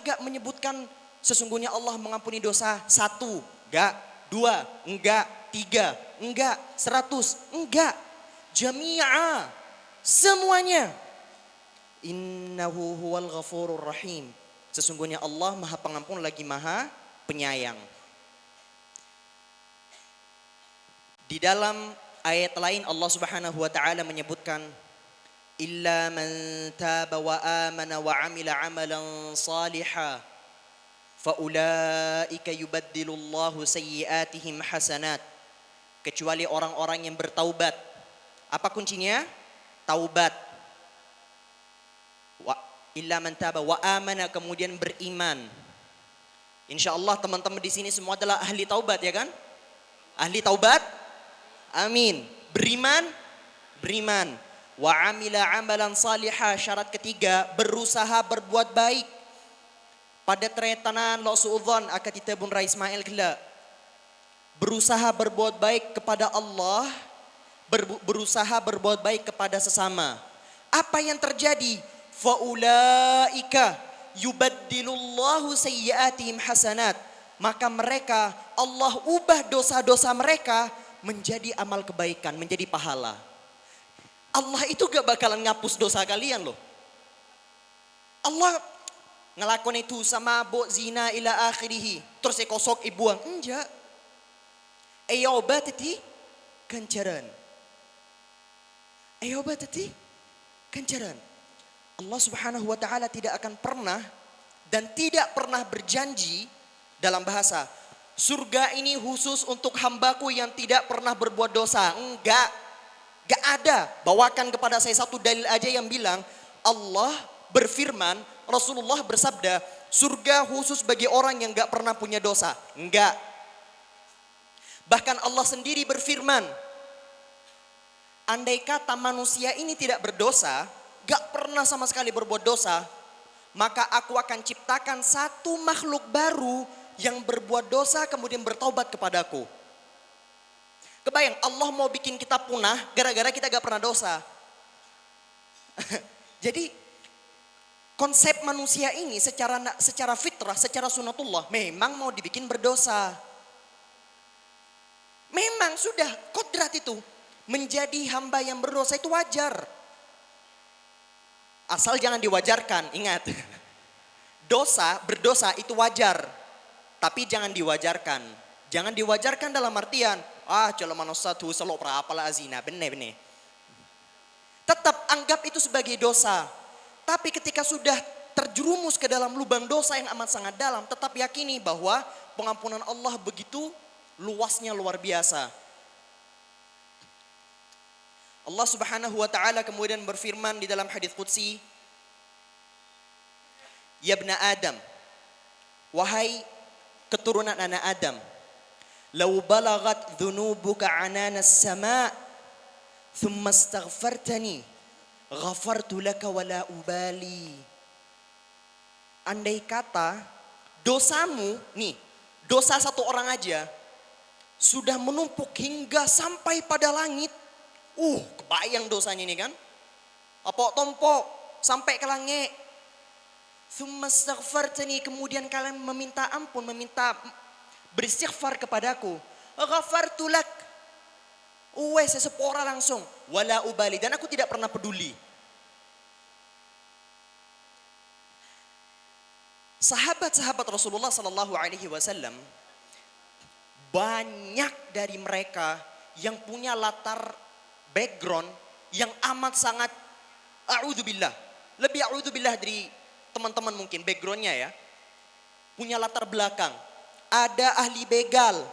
gak menyebutkan sesungguhnya Allah mengampuni dosa 1, enggak, 2, enggak, 3, enggak, 100, enggak. Jami'a, semuanya. Innahu huwal ghafurur rahim. Sesungguhnya Allah maha pengampun lagi maha penyayang. Di dalam ayat lain Allah Subhanahu wa taala menyebutkan illa man taba wa amana wa amila amalan salihan faulaika yubaddilullahu sayyiatihim hasanat. Kecuali orang-orang yang bertaubat. Apa kuncinya? Taubat. Illa man taba wa amana, kemudian beriman. Insyaallah teman-teman di sini semua adalah ahli taubat, ya kan? Ahli taubat? Amin. Beriman? Beriman. Wa amila amalan salihah, syarat ketiga, berusaha berbuat baik. Pada teretanan lo suudzon akan ditabun Rai Ismail gila. Berusaha berbuat baik kepada Allah, berusaha berbuat baik kepada sesama. Apa yang terjadi? Faulaika yubaddilullahu sayyiatihim hasanat. Maka mereka, Allah ubah dosa-dosa mereka menjadi amal kebaikan, menjadi pahala. Allah itu gak bakalan ngapus dosa kalian loh. Allah ngelakuin itu sama bo zina ila akhirih. Terus kosok ibuang. Enggak. Ayobatati ganjaran. Ayobatati ganjaran. Allah Subhanahu wa taala tidak akan pernah dan tidak pernah berjanji dalam bahasa surga ini khusus untuk hambaku yang tidak pernah berbuat dosa. Enggak. Enggak ada. Bawakan kepada saya satu dalil aja yang bilang Allah berfirman, Rasulullah bersabda, surga khusus bagi orang yang enggak pernah punya dosa. Enggak. Bahkan Allah sendiri berfirman, andai kata manusia ini tidak berdosa, gak pernah sama sekali berbuat dosa, maka aku akan ciptakan satu makhluk baru yang berbuat dosa kemudian bertaubat kepadaku. Kebayang Allah mau bikin kita punah gara-gara kita gak pernah dosa. Jadi konsep manusia ini secara fitrah, secara sunatullah memang mau dibikin berdosa. Memang sudah kodrat itu. Menjadi hamba yang berdosa itu wajar. Asal jangan diwajarkan, ingat. Berdosa itu wajar. Tapi jangan diwajarkan. Jangan diwajarkan dalam artian, cuma manusia tuh selalu perapalah azina, benar. Tetap anggap itu sebagai dosa. Tapi ketika sudah terjerumus ke dalam lubang dosa yang amat sangat dalam, tetap yakini bahwa pengampunan Allah begitu luasnya luar biasa. Allah Subhanahu wa taala kemudian berfirman di dalam hadis qudsi, ya ibna Adam, wahai keturunan anak Adam, law balagat dhunubuka ananas sama' thumma astaghfartani ghafartu laka wala ubali. Andai kata dosamu nih, dosa satu orang aja sudah menumpuk hingga sampai pada langit. Kebayang dosanya ini kan? Apa tompok sampai ke langit. Tsumma astaghfartani, kemudian kalian meminta ampun, meminta beristighfar kepadaku. Ghafartu lak. Saya sepora langsung. Wala ubali, dan aku tidak pernah peduli. Sahabat-sahabat Rasulullah sallallahu alaihi wasallam, banyak dari mereka yang punya latar background yang amat sangat a'udzubillah. Lebih a'udzubillah dari teman-teman mungkin backgroundnya ya. Punya latar belakang. Ada ahli begal.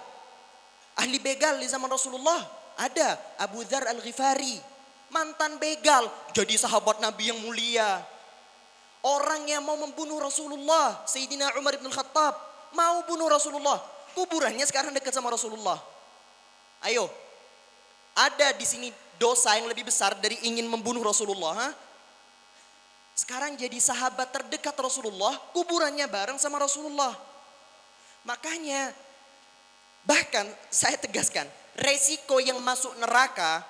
Ahli begal di zaman Rasulullah. Ada Abu Dzar Al-Ghifari. Mantan begal. Jadi sahabat Nabi yang mulia. Orang yang mau membunuh Rasulullah. Sayyidina Umar ibn Khattab. Mau bunuh Rasulullah. Kuburannya sekarang dekat sama Rasulullah. Ayo, ada di sini dosa yang lebih besar dari ingin membunuh Rasulullah? Sekarang jadi sahabat terdekat Rasulullah, kuburannya bareng sama Rasulullah. Makanya, bahkan saya tegaskan, resiko yang masuk neraka,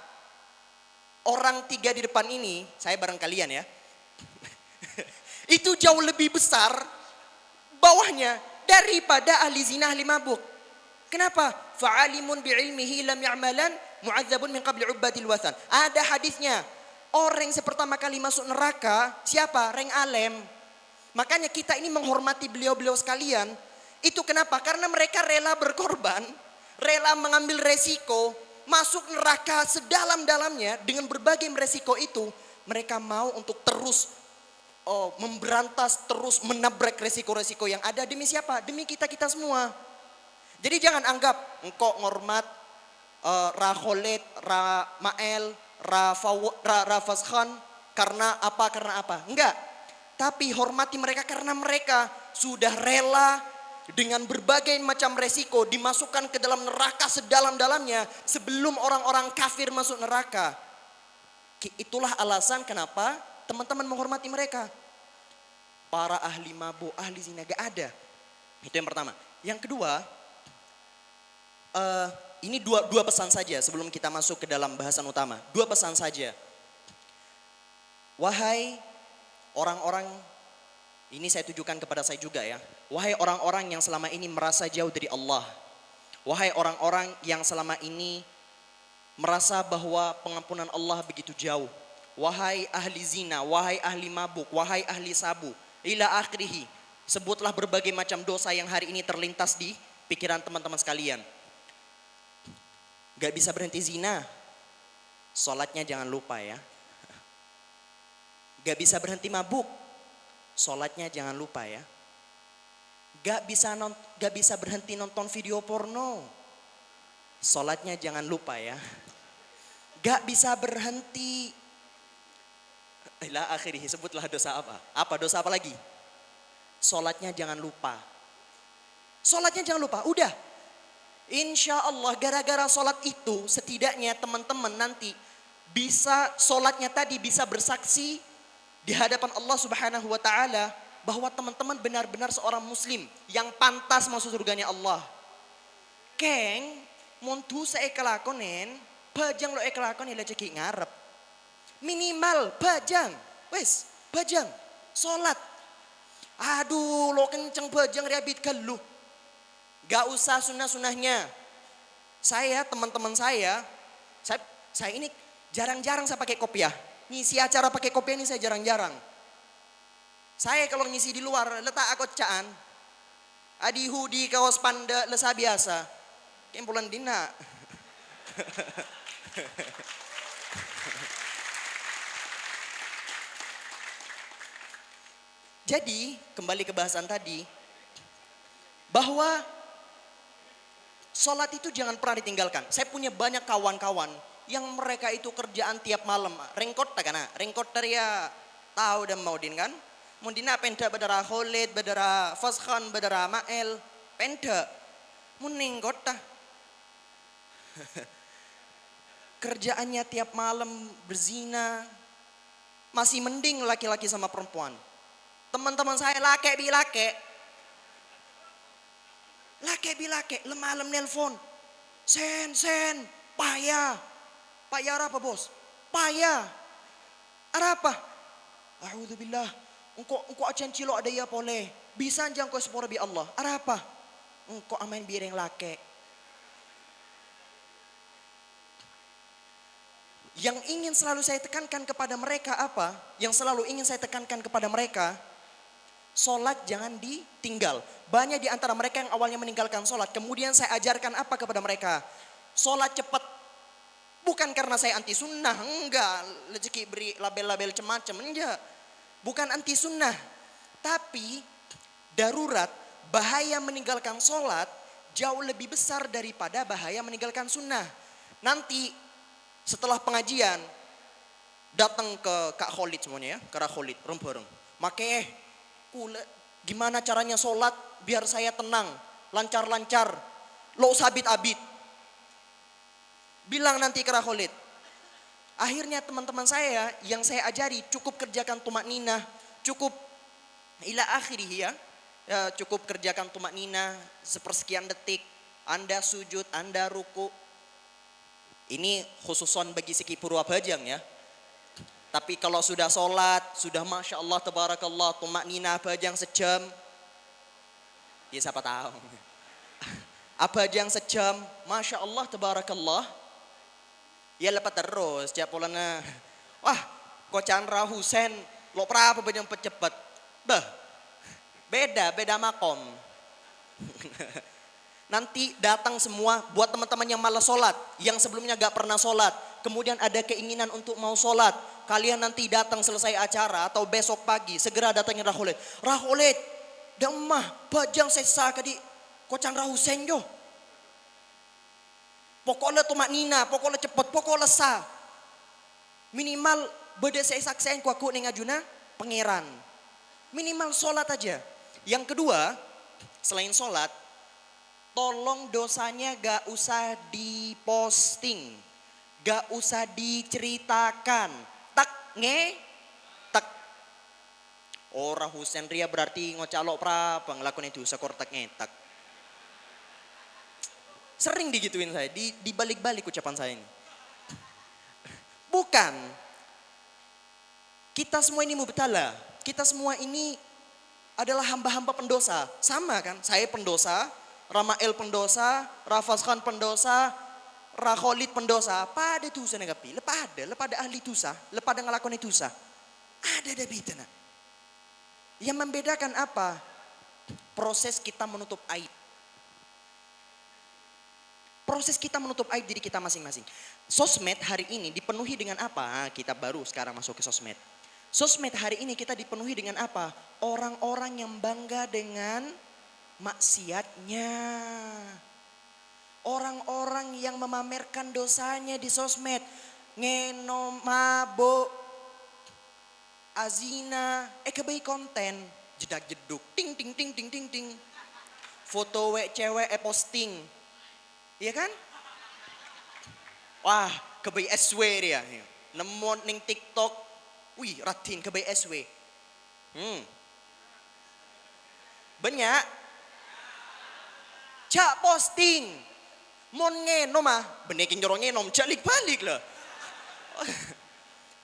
orang 3 di depan ini, saya bareng kalian ya. Itu jauh lebih besar bawahnya daripada ahli zina, ahli mabuk. Kenapa? Fa'alimun bi'ilmihi lam ya'malan mu'adzabun min qabli ubbatil wathan. Ada hadisnya. Orang yang pertama kali masuk neraka siapa? Reng alem. Makanya kita ini menghormati beliau-beliau sekalian. Itu kenapa? Karena mereka rela berkorban, rela mengambil resiko, masuk neraka sedalam-dalamnya dengan berbagai resiko itu. Mereka mau untuk terus memberantas, terus menabrak resiko-resiko yang ada. Demi siapa? Demi kita-kita semua. Jadi jangan anggap engkau ngormat Ra Khalid, Ra Mael, Ra Fazkhan karena apa. Enggak. Tapi hormati mereka karena mereka sudah rela dengan berbagai macam resiko dimasukkan ke dalam neraka sedalam-dalamnya sebelum orang-orang kafir masuk neraka. Itulah alasan kenapa teman-teman menghormati mereka. Para ahli mabuk, ahli zina gak ada. Itu yang pertama. Yang kedua, ini dua pesan saja sebelum kita masuk ke dalam bahasan utama. Dua pesan saja. Wahai orang-orang, ini saya tujukan kepada saya juga ya. Wahai orang-orang yang selama ini merasa jauh dari Allah. Wahai orang-orang yang selama ini merasa bahwa pengampunan Allah begitu jauh. Wahai ahli zina, wahai ahli mabuk, wahai ahli sabu. Ila akhirih. Sebutlah berbagai macam dosa yang hari ini terlintas di pikiran teman-teman sekalian. Gak bisa berhenti zina. Sholatnya jangan lupa ya. Gak bisa berhenti mabuk. Sholatnya jangan lupa ya. Gak bisa berhenti nonton video porno. Sholatnya jangan lupa ya. Gak bisa berhenti. Ila akhirih, sebutlah dosa apa? Apa dosa apa lagi? Sholatnya jangan lupa. Sholatnya jangan lupa, udah. Insya Allah gara-gara sholat itu setidaknya teman-teman nanti bisa sholatnya tadi bisa bersaksi di hadapan Allah Subhanahu wa Ta'ala bahwa teman-teman benar-benar seorang muslim yang pantas masuk surganya Allah. Keng, montu saya kelakonen, bajang lo ekelakonen lah cekik ngarep. Minimal bajang, wes bajang, sholat. Aduh lo kenceng bajang riabit lu. Gak usah sunnah-sunnahnya. Saya, teman-teman saya ini jarang-jarang saya pakai kopiah. Ngisi acara pakai kopiah ini saya jarang-jarang. Saya kalau ngisi di luar letak akocaan. Adihu di kaos panda lesa biasa. Kempulan dina. Jadi kembali ke bahasan tadi. Bahwa sholat itu jangan pernah ditinggalkan. Saya punya banyak kawan-kawan yang mereka itu kerjaan tiap malam. Rengkot tak kana? Rengkot dari ya tahu dan maudin kan? Mundina penta badara Khalid, badara Fazkhan, badara Mael, penta. Muningkot ta. Kerjaannya tiap malam berzina. Masih mending laki-laki sama perempuan. Teman-teman saya laki bilake. Laki bilake, malam nelpon. Sen, payah. Payah apa bos? Payah. Apa? A'udzubillah. Engkau acan cilok ada ya boleh. Bisa jangan kau sepura bi Allah. Apa? Engkau amain bireng laki. Yang ingin selalu saya tekankan kepada mereka apa? Yang selalu ingin saya tekankan kepada mereka, sholat jangan ditinggal. Banyak di antara mereka yang awalnya meninggalkan sholat. Kemudian saya ajarkan apa kepada mereka? Sholat cepat. Bukan karena saya anti sunnah. Enggak. Rezeki beri label-label macam-macam. Enggak. Bukan anti sunnah. Tapi darurat, bahaya meninggalkan sholat jauh lebih besar daripada bahaya meninggalkan sunnah. Nanti setelah pengajian datang ke Kak Khalid semuanya ya. Kak Khalid, bareng-bareng. Makanya gimana caranya sholat biar saya tenang, lancar-lancar, lo sabit-abit. Bilang nanti ke Khalid. Akhirnya teman-teman saya yang saya ajari cukup kerjakan tumak ninah, cukup ila akhirih ya. Cukup kerjakan tumak ninah sepersekian detik. Anda sujud, Anda ruku. Ini khususon bagi segi Purwabajang ya. Tapi kalau sudah sholat, sudah Masya Allah, Tabarakallah, tumak ninah bajang sejam. Ya siapa tahu. Apa aja yang sejam, Masya Allah, Tabarakallah. Ya lepas terus, tiap polana. Wah, kok Chandra Husen, lo berapa banyak cepat. Bah, beda makom. Nanti datang semua buat teman-teman yang malas sholat, yang sebelumnya gak pernah sholat, kemudian ada keinginan untuk mau sholat. Kalian nanti datang selesai acara atau besok pagi, segera datangin Raholet. Raholet, damah, bajang sesa kadi, kocan Rahusen jo. Pokoknya tomak nina, pokoknya cepet, pokoknya sah. Minimal beda saya saksain kuaku nih ngajuna pangeran. Minimal sholat aja. Yang kedua, selain sholat, tolong dosanya gak usah diposting. Gak usah diceritakan. Tak tak. Orang Husen Ria berarti ngocalok prapa ngelakuin itu sakor tak ngetak. Sering digituin saya, di balik-balik ucapan saya ini. Bukan. Kita semua ini mubtala. Kita semua ini adalah hamba-hamba pendosa. Sama kan? Saya pendosa, Ramael pendosa, Rafas Khan pendosa, Rakholit pendosa. Pada tusa negapi, lepada ahli tusa, lepada ngelakuin tusa. Ada bitana. Yang membedakan apa? Proses kita menutup aib. Proses kita menutup aib diri kita masing-masing. Sosmed hari ini dipenuhi dengan apa? Kita baru sekarang masuk ke sosmed. Sosmed hari ini kita dipenuhi dengan apa? Orang-orang yang bangga dengan maksiatnya. Orang-orang yang memamerkan dosanya di sosmed. Ngenom, mabuk, azina, kebaik konten. Jedak jeduk, ting ting ting ting ting ting. Foto cewek posting. Iya kan? Wah, kebaik SW dia. Nemu ning TikTok. Wih, ratin kebaik SW. Banyak. Cak posting. Mon ngeno mah, beneking jorong ngenom, cak balik lah.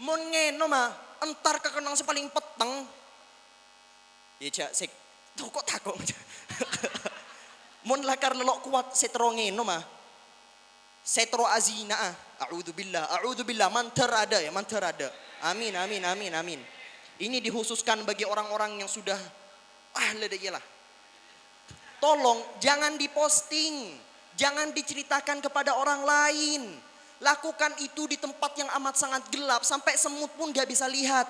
Mon ngeno mah, entar kekenang sepaling peteng. Ya cak sik, tuh kok takut. Mon lakar lelok kuat setro ngeno mah. Setro azina ah. A'udzubillah, mantar ada ya, mantar ada. Amin. Ini dikhususkan bagi orang-orang yang sudah lah. Tolong jangan diposting, jangan diceritakan kepada orang lain. Lakukan itu di tempat yang amat sangat gelap sampai semut pun gak bisa lihat.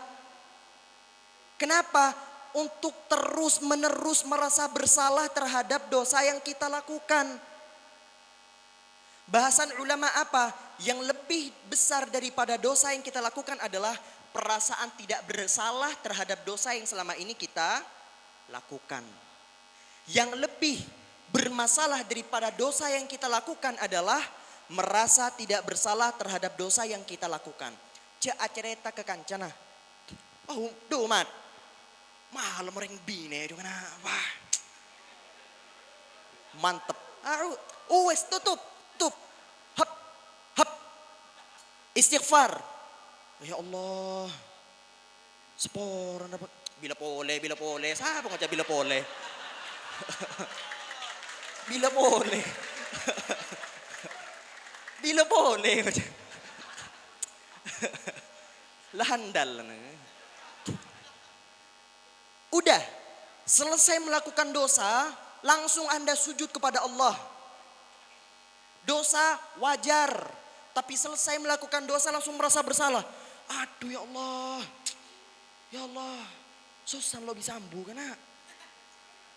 Kenapa? Untuk terus menerus merasa bersalah terhadap dosa yang kita lakukan. Bahasan ulama apa? Yang lebih besar daripada dosa yang kita lakukan adalah perasaan tidak bersalah terhadap dosa yang selama ini kita lakukan. Yang lebih bermasalah daripada dosa yang kita lakukan adalah merasa tidak bersalah terhadap dosa yang kita lakukan. Cek acereta kekancana. Oh, domat. Malam orang bine dengan wah. Mantep. Wes tutup. Hap. Istighfar. Ya Allah. Sepor dapat bila pole. Siapa ngocap bila pole? Bila pole. Bila pole ngocap. Lahandal. Udah, selesai melakukan dosa, langsung Anda sujud kepada Allah. Dosa wajar, tapi selesai melakukan dosa langsung merasa bersalah. Aduh ya Allah, susah lo bisa ambu kena.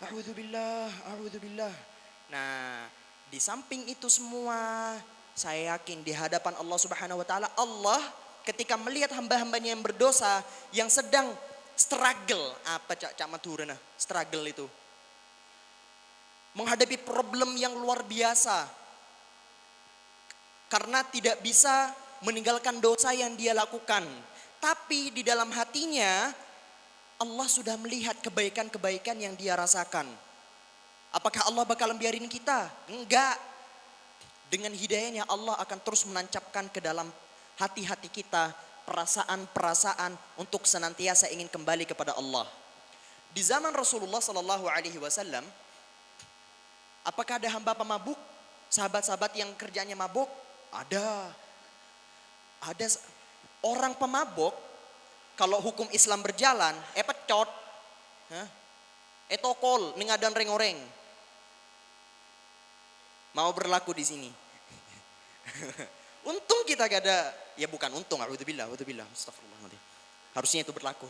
A'udzubillah. Nah, di samping itu semua, saya yakin di hadapan Allah Subhanahu wa taala, Allah ketika melihat hamba-hambanya yang berdosa, yang sedang struggle, apa cak maturana, struggle itu. Menghadapi problem yang luar biasa. Karena tidak bisa meninggalkan dosa yang dia lakukan. Tapi di dalam hatinya, Allah sudah melihat kebaikan-kebaikan yang dia rasakan. Apakah Allah bakal biarin kita? Enggak. Dengan hidayahnya Allah akan terus menancapkan ke dalam hati-hati kita perasaan-perasaan untuk senantiasa ingin kembali kepada Allah. Di zaman Rasulullah Sallallahu Alaihi Wasallam, Apakah ada hamba pemabuk? Sahabat-sahabat yang kerjanya mabuk? Ada. Ada orang pemabuk, kalau hukum Islam berjalan, pecot. Tokol, ningadan reng-oreng. Mau berlaku di sini. Untung kita gak ada, ya bukan untung, a'udzubillah, astagfirullah. Harusnya itu berlaku.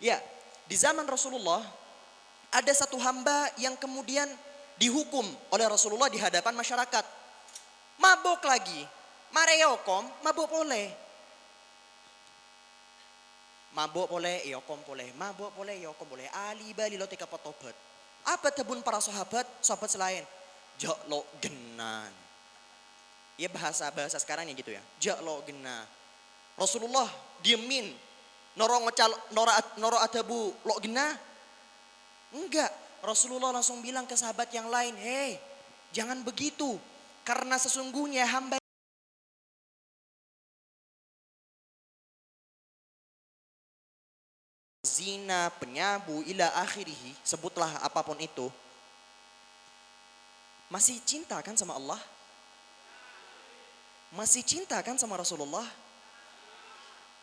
Ya, di zaman Rasulullah ada satu hamba yang kemudian dihukum oleh Rasulullah di hadapan masyarakat. Mabuk lagi. Mareyokom, mabuk boleh. Mabuk boleh, yokom boleh. Mabuk boleh, yokom boleh. Ali bali lo teka potobat. Apa tebun para sahabat selain? Jak lo genan. Ya bahasa sekarang ya gitu ya. Jak lo genah. Rasulullah diemin. Noro atabu lo genah. Enggak. Rasulullah langsung bilang ke sahabat yang lain. Hei, jangan begitu. Karena sesungguhnya hamba zina, penyabu, ila akhirihi, sebutlah apapun itu, masih cinta kan sama Allah? Masih cinta kan sama Rasulullah?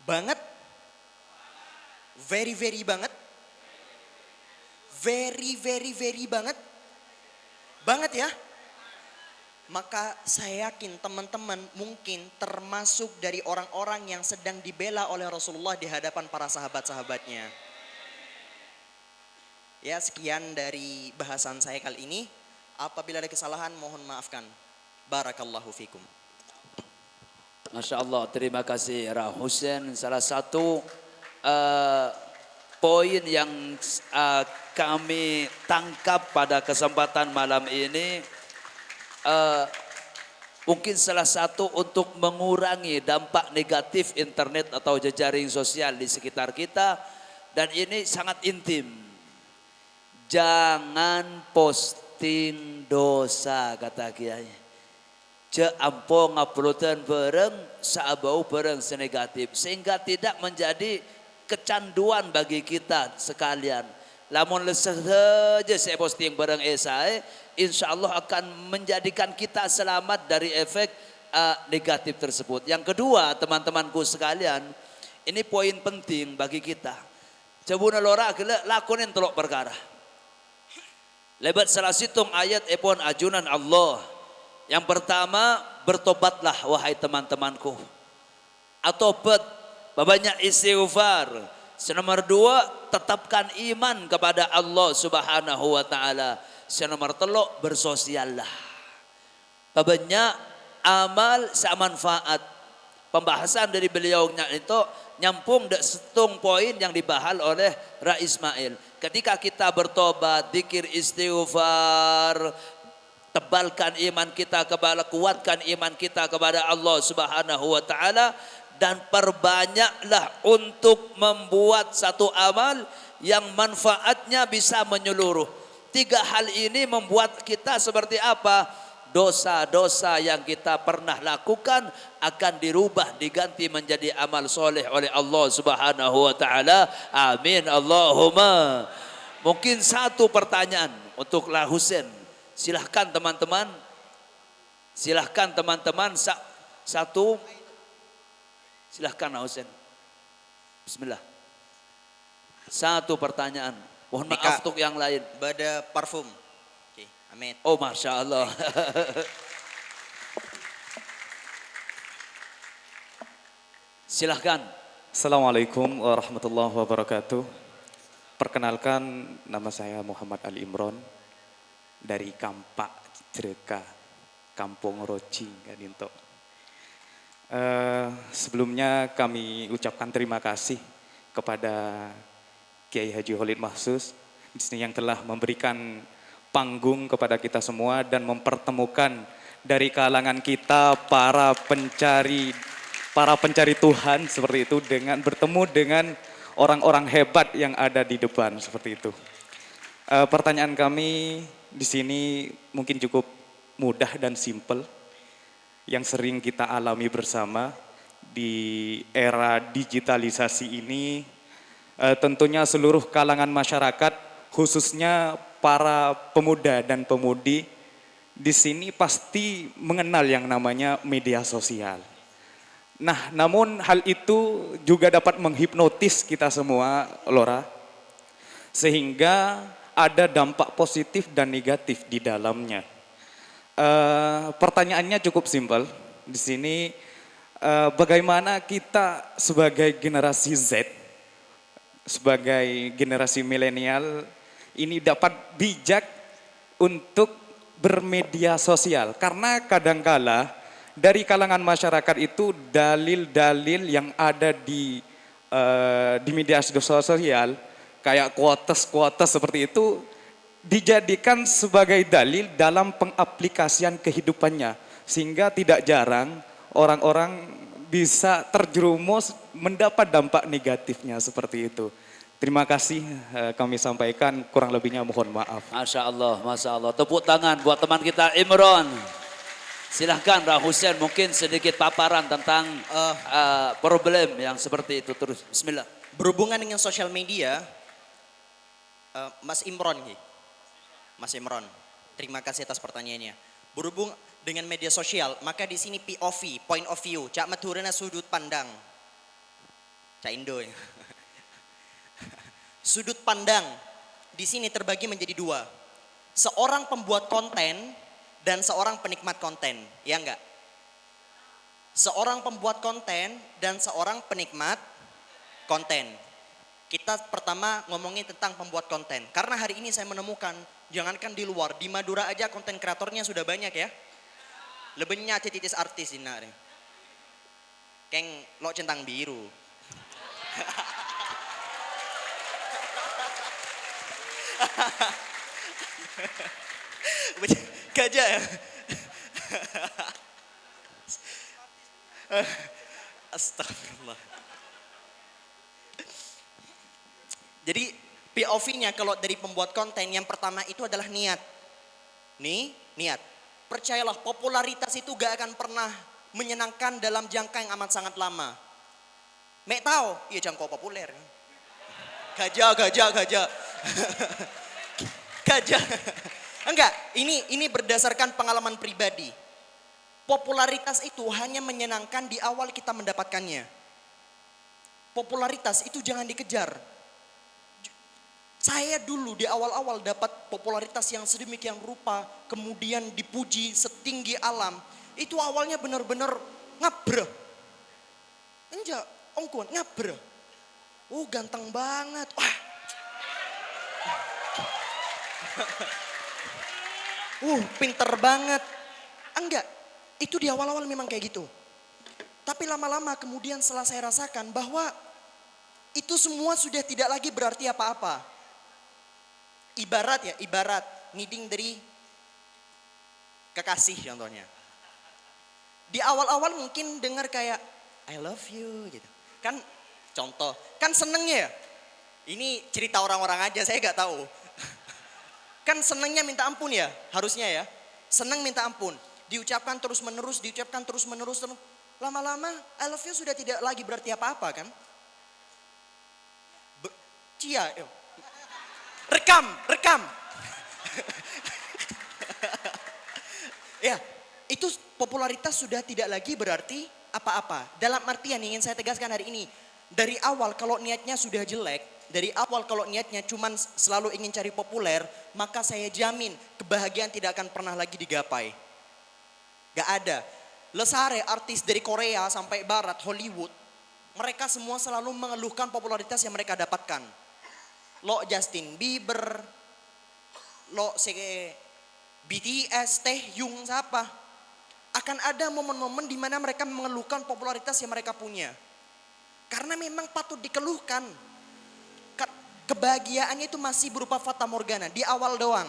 Banget? Very, very banget? Very, very, very banget? Banget ya? Maka saya yakin teman-teman mungkin termasuk dari orang-orang yang sedang dibela oleh Rasulullah di hadapan para sahabat-sahabatnya. Ya, sekian dari bahasan saya kali ini. Apabila ada kesalahan mohon maafkan. Barakallahu fikum. Masya Allah, terima kasih Ra Hussein. Salah satu poin yang kami tangkap pada kesempatan malam ini, mungkin salah satu untuk mengurangi dampak negatif internet atau jejaring sosial di sekitar kita, dan ini sangat intim. Jangan posting dosa, kata Kiai. Ampo nguploadan bareng, saabau bareng senegatif, sehingga tidak menjadi kecanduan bagi kita sekalian. Lamun saja saya posting bareng esai, insya Allah akan menjadikan kita selamat dari efek negatif tersebut. Yang kedua, teman-temanku sekalian, ini poin penting bagi kita. Coba nalora lakuin telok perkara. Lebat salah situng ayat epon ajunan Allah. Yang pertama, bertobatlah wahai teman-temanku. Atobat, banyak istighfar. Nomor dua, tetapkan iman kepada Allah Subhanahu wa ta'ala. Nomor telok, bersosiallah. Banyak amal semanfaat. Pembahasan dari beliau itu nyampung dek setung poin yang dibahas oleh Ra Ismail. Ketika kita bertobat, zikir istighfar, tebalkan iman kita kepada, kuatkan iman kita kepada Allah Subhanahu wa ta'ala, dan perbanyaklah untuk membuat satu amal yang manfaatnya bisa menyeluruh. Tiga hal ini membuat kita seperti apa? Dosa-dosa yang kita pernah lakukan akan dirubah, diganti menjadi amal soleh oleh Allah Subhanahu wa ta'ala. Amin Allahumma. Mungkin satu pertanyaan untuk La Hussein. Silahkan teman-teman. Silahkan teman-teman. Satu. Silahkan La Hussein. Bismillah. Satu pertanyaan. Mohon maaf untuk yang lain. Bada parfum. Oke, amin. Oh, Masya Allah. Silahkan. Assalamualaikum warahmatullahi wabarakatuh. Perkenalkan, nama saya Muhammad Ali Imron dari Kampak Cereka, Kampung Roci, Gadinto. Sebelumnya kami ucapkan terima kasih kepada Kiai Haji Khalid Mahsus di sini yang telah memberikan panggung kepada kita semua dan mempertemukan dari kalangan kita para pencari Tuhan seperti itu dengan bertemu dengan orang-orang hebat yang ada di depan seperti itu. Pertanyaan kami di sini mungkin cukup mudah dan simpel yang sering kita alami bersama di era digitalisasi ini. Tentunya seluruh kalangan masyarakat, khususnya para pemuda dan pemudi di sini pasti mengenal yang namanya media sosial. Nah, namun hal itu juga dapat menghipnotis kita semua, Lora, sehingga ada dampak positif dan negatif di dalamnya. Pertanyaannya cukup simpel. Di sini bagaimana kita sebagai generasi Z, sebagai generasi milenial ini dapat bijak untuk bermedia sosial, karena kadangkala dari kalangan masyarakat itu dalil-dalil yang ada di media sosial kayak quotes seperti itu dijadikan sebagai dalil dalam pengaplikasian kehidupannya, sehingga tidak jarang orang-orang bisa terjerumus mendapat dampak negatifnya seperti itu. Terima kasih kami sampaikan, kurang lebihnya mohon maaf. Masya Allah, Masya Allah. Tepuk tangan buat teman kita Imron. Silahkan Rah Hussein mungkin sedikit paparan tentang problem yang seperti itu terus. Bismillah. Berhubungan dengan sosial media, Mas Imron, Mas Imron, terima kasih atas pertanyaannya. Berhubung dengan media sosial, maka di sini POV, point of view, cak maturana sudut pandang, cak Indo ya. Sudut pandang di sini terbagi menjadi dua. Seorang pembuat konten dan seorang penikmat konten, ya enggak? Seorang pembuat konten dan seorang penikmat konten. Kita pertama ngomongin tentang pembuat konten. Karena hari ini saya menemukan, jangankan di luar, di Madura aja konten kreatornya sudah banyak ya. Lebihnya titis artis ini. Keng lo centang biru. Gajah ya. Astagfirullah. Jadi POV-nya kalau dari pembuat konten yang pertama itu adalah niat. Nih, niat. Percayalah popularitas itu gak akan pernah menyenangkan dalam jangka yang amat sangat lama. Mek tahu, iya jangkau populer. Gajah. Gajah. Enggak, ini berdasarkan pengalaman pribadi. Popularitas itu hanya menyenangkan di awal kita mendapatkannya. Popularitas itu jangan dikejar. Saya dulu di awal-awal dapat popularitas yang sedemikian rupa, kemudian dipuji setinggi alam. Itu awalnya benar-benar ngabreh. Enggak, ongkon ngabreh. Oh ganteng banget. Wah. Pinter banget. Enggak, itu di awal-awal memang kayak gitu. Tapi lama-lama kemudian setelah saya rasakan bahwa itu semua sudah tidak lagi berarti apa-apa. Ibarat ngiding dari kekasih contohnya. Di awal-awal mungkin dengar kayak I love you gitu. Kan contoh, kan senengnya ya. Ini cerita orang-orang aja, saya gak tahu. Kan senengnya minta ampun ya, harusnya ya. Seneng minta ampun, diucapkan terus menerus. Lama-lama I love you sudah tidak lagi berarti apa-apa kan. Rekam. Ya, itu popularitas sudah tidak lagi berarti apa-apa. Dalam artian ingin saya tegaskan hari ini, dari awal kalau niatnya sudah jelek, dari awal kalau niatnya cuman selalu ingin cari populer, maka saya jamin kebahagiaan tidak akan pernah lagi digapai. Gak ada. Lesare artis dari Korea sampai Barat, Hollywood, mereka semua selalu mengeluhkan popularitas yang mereka dapatkan. Lo Justin Bieber, lo BTS, Taehyung, siapa? Akan ada momen-momen di mana mereka mengeluhkan popularitas yang mereka punya. Karena memang patut dikeluhkan. Kebahagiaannya itu masih berupa fata morgana, di awal doang.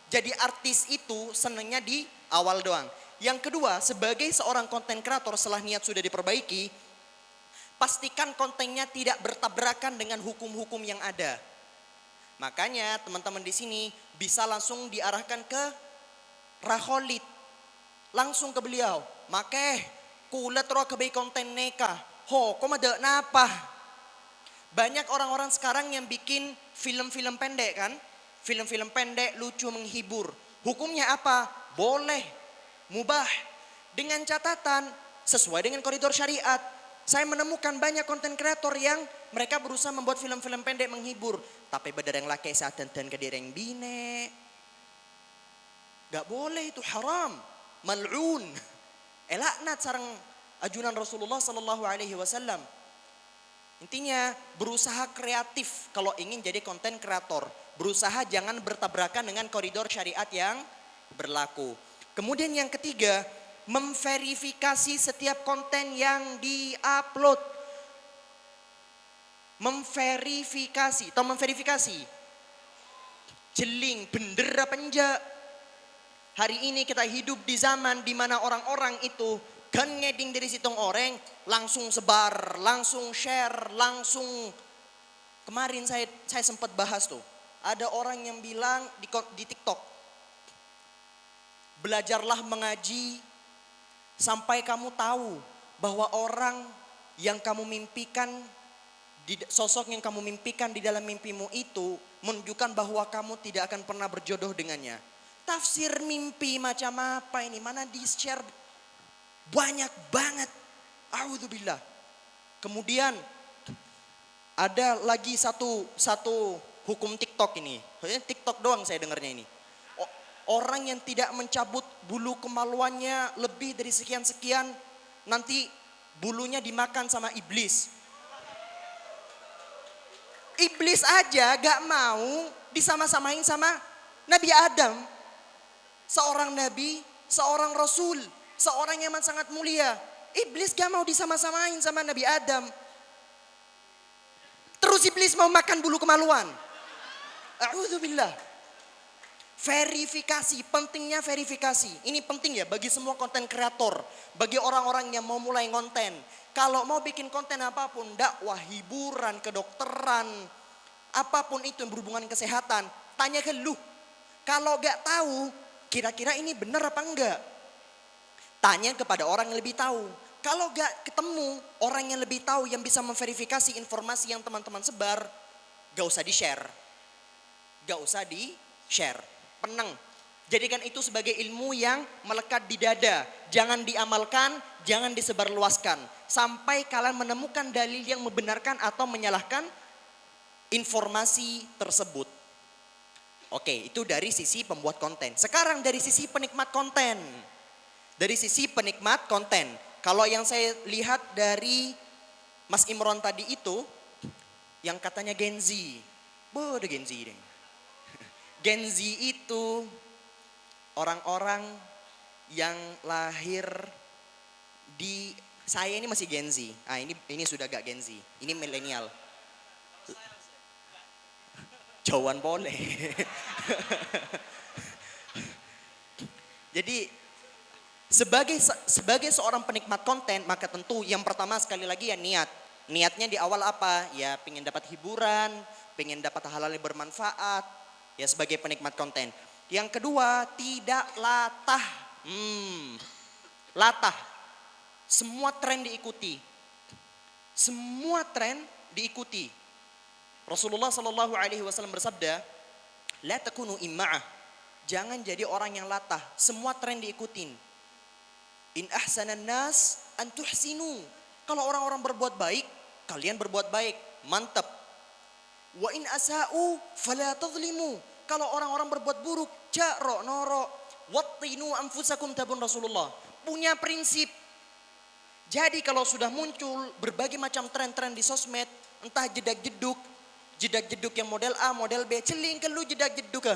Jadi artis itu senangnya di awal doang. Yang kedua, sebagai seorang konten kreator setelah niat sudah diperbaiki, pastikan kontennya tidak bertabrakan dengan hukum-hukum yang ada. Makanya teman-teman di sini bisa langsung diarahkan ke Raholit. Langsung ke beliau. Makeh, kulat roh kebaik konten neka. Ho, kok ada napa? Banyak orang-orang sekarang yang bikin film-film pendek kan. film-film pendek, lucu, menghibur. Hukumnya apa? Boleh, mubah. Dengan catatan, sesuai dengan koridor syariat. Saya menemukan banyak konten kreator yang mereka berusaha membuat film-film pendek menghibur. Tapi bedarang laki saat dan kedireng bine. Gak boleh, itu haram. Mal'un. Laknat sarang ajunan Rasulullah sallallahu alaihi wasallam. Intinya berusaha kreatif kalau ingin jadi konten kreator. Berusaha jangan bertabrakan dengan koridor syariat yang berlaku. Kemudian yang ketiga, memverifikasi setiap konten yang di-upload. Memverifikasi. Jeling, bener apa enggak? Hari ini kita hidup di zaman di mana orang-orang itu kan ngeding dari situng orang, langsung sebar, langsung share, langsung. Kemarin saya sempat bahas tuh. Ada orang yang bilang di TikTok, belajarlah mengaji sampai kamu tahu bahwa orang yang kamu mimpikan, sosok yang kamu mimpikan di dalam mimpimu itu menunjukkan bahwa kamu tidak akan pernah berjodoh dengannya. Tafsir mimpi macam apa ini? Mana di-share banyak banget. A'udzubillah. Kemudian ada lagi satu hukum TikTok ini. TikTok doang saya dengarnya ini. Orang yang tidak mencabut bulu kemaluannya lebih dari sekian-sekian, nanti bulunya dimakan sama iblis. Iblis aja gak mau disama-samain sama Nabi Adam. Seorang nabi, seorang rasul, seorang yang sangat mulia. Iblis gak mau disama-samain sama Nabi Adam. Terus iblis mau makan bulu kemaluan. A'udzubillah. Verifikasi, pentingnya verifikasi. Ini penting ya bagi semua konten kreator. Bagi orang-orang yang mau mulai konten. Kalau mau bikin konten apapun, dakwah, hiburan, kedokteran, apapun itu yang berhubungan kesehatan, tanya ke lu. Kalau gak tahu, kira-kira ini benar apa enggak? Tanya kepada orang yang lebih tahu. Kalau gak ketemu orang yang lebih tahu yang bisa memverifikasi informasi yang teman-teman sebar, gak usah di-share. Gak usah di-share. Peneng. Jadikan itu sebagai ilmu yang melekat di dada. Jangan diamalkan, jangan disebarluaskan. Sampai kalian menemukan dalil yang membenarkan atau menyalahkan informasi tersebut. Oke, itu dari sisi pembuat konten. Sekarang dari sisi penikmat konten. Dari sisi penikmat konten. Kalau yang saya lihat dari Mas Imron tadi itu, yang katanya Gen Z. Ada Gen Z deh. Gen Z itu orang-orang yang lahir di, saya ini masih Gen Z. Ini sudah gak Gen Z. Ini milenial. Jauhan boleh. Jadi sebagai seorang penikmat konten, maka tentu yang pertama sekali lagi ya niat. Niatnya di awal apa? Ya pengen dapat hiburan, pengen dapat hal-hal yang bermanfaat. Ya sebagai penikmat konten. Yang kedua, tidak latah. Latah. Semua tren diikuti. Semua tren diikuti. Rasulullah Shallallahu Alaihi Wasallam bersabda, la takunu imma'ah. Jangan jadi orang yang latah. Semua tren diikutin. In ahsanan nas an tuhsinu. Kalau orang-orang berbuat baik, kalian berbuat baik. Mantap. Wa in asa'u fala tadhlimu. Kalau orang-orang berbuat buruk, ja'ro noro. Wattinu anfusakum tabun Rasulullah. Punya prinsip. Jadi kalau sudah muncul berbagai macam tren-tren di sosmed, entah jedak-jeduk yang model A, model B, celing ke lu jedak-jeduk ke.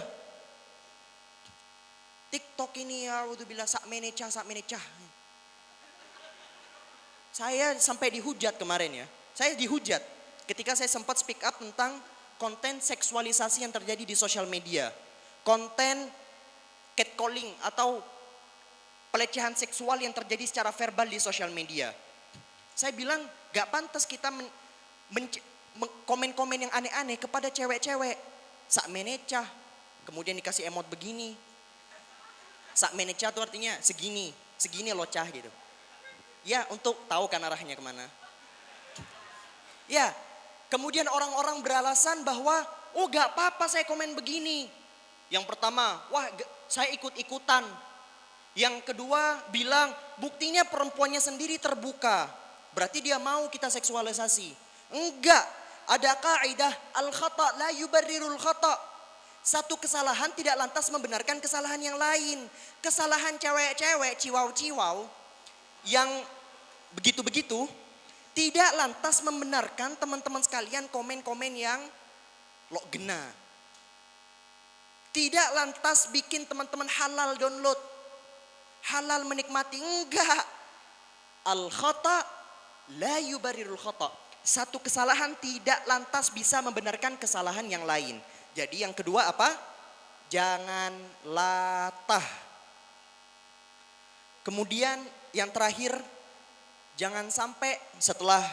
TikTok ini ya, a'udzubillah sak menecah. Saya sampai dihujat kemarin ya. Saya dihujat ketika saya sempat speak up tentang konten seksualisasi yang terjadi di sosial media. Konten catcalling atau pelecehan seksual yang terjadi secara verbal di sosial media. Saya bilang gak pantas kita komen-komen yang aneh-aneh kepada cewek-cewek. Sak menecah, kemudian dikasih emot begini. Sak menecah itu artinya segini loh cah gitu. Ya untuk tahu kan arahnya kemana. Ya kemudian orang-orang beralasan bahwa oh gak apa-apa saya komen begini. Yang pertama, wah saya ikut-ikutan. Yang kedua bilang buktinya perempuannya sendiri terbuka. Berarti dia mau kita seksualisasi. Enggak, ada kaidah al-khata la yubarrirul khata. Satu kesalahan tidak lantas membenarkan kesalahan yang lain. Kesalahan cewek-cewek, ciwau-ciwau yang begitu-begitu tidak lantas membenarkan teman-teman sekalian komen-komen yang lo gena. Tidak lantas bikin teman-teman halal download. Halal menikmati. Enggak. Al-khata la yubarirul khata. Satu kesalahan tidak lantas bisa membenarkan kesalahan yang lain. Jadi yang kedua apa? Jangan latah. Kemudian yang terakhir, jangan sampai setelah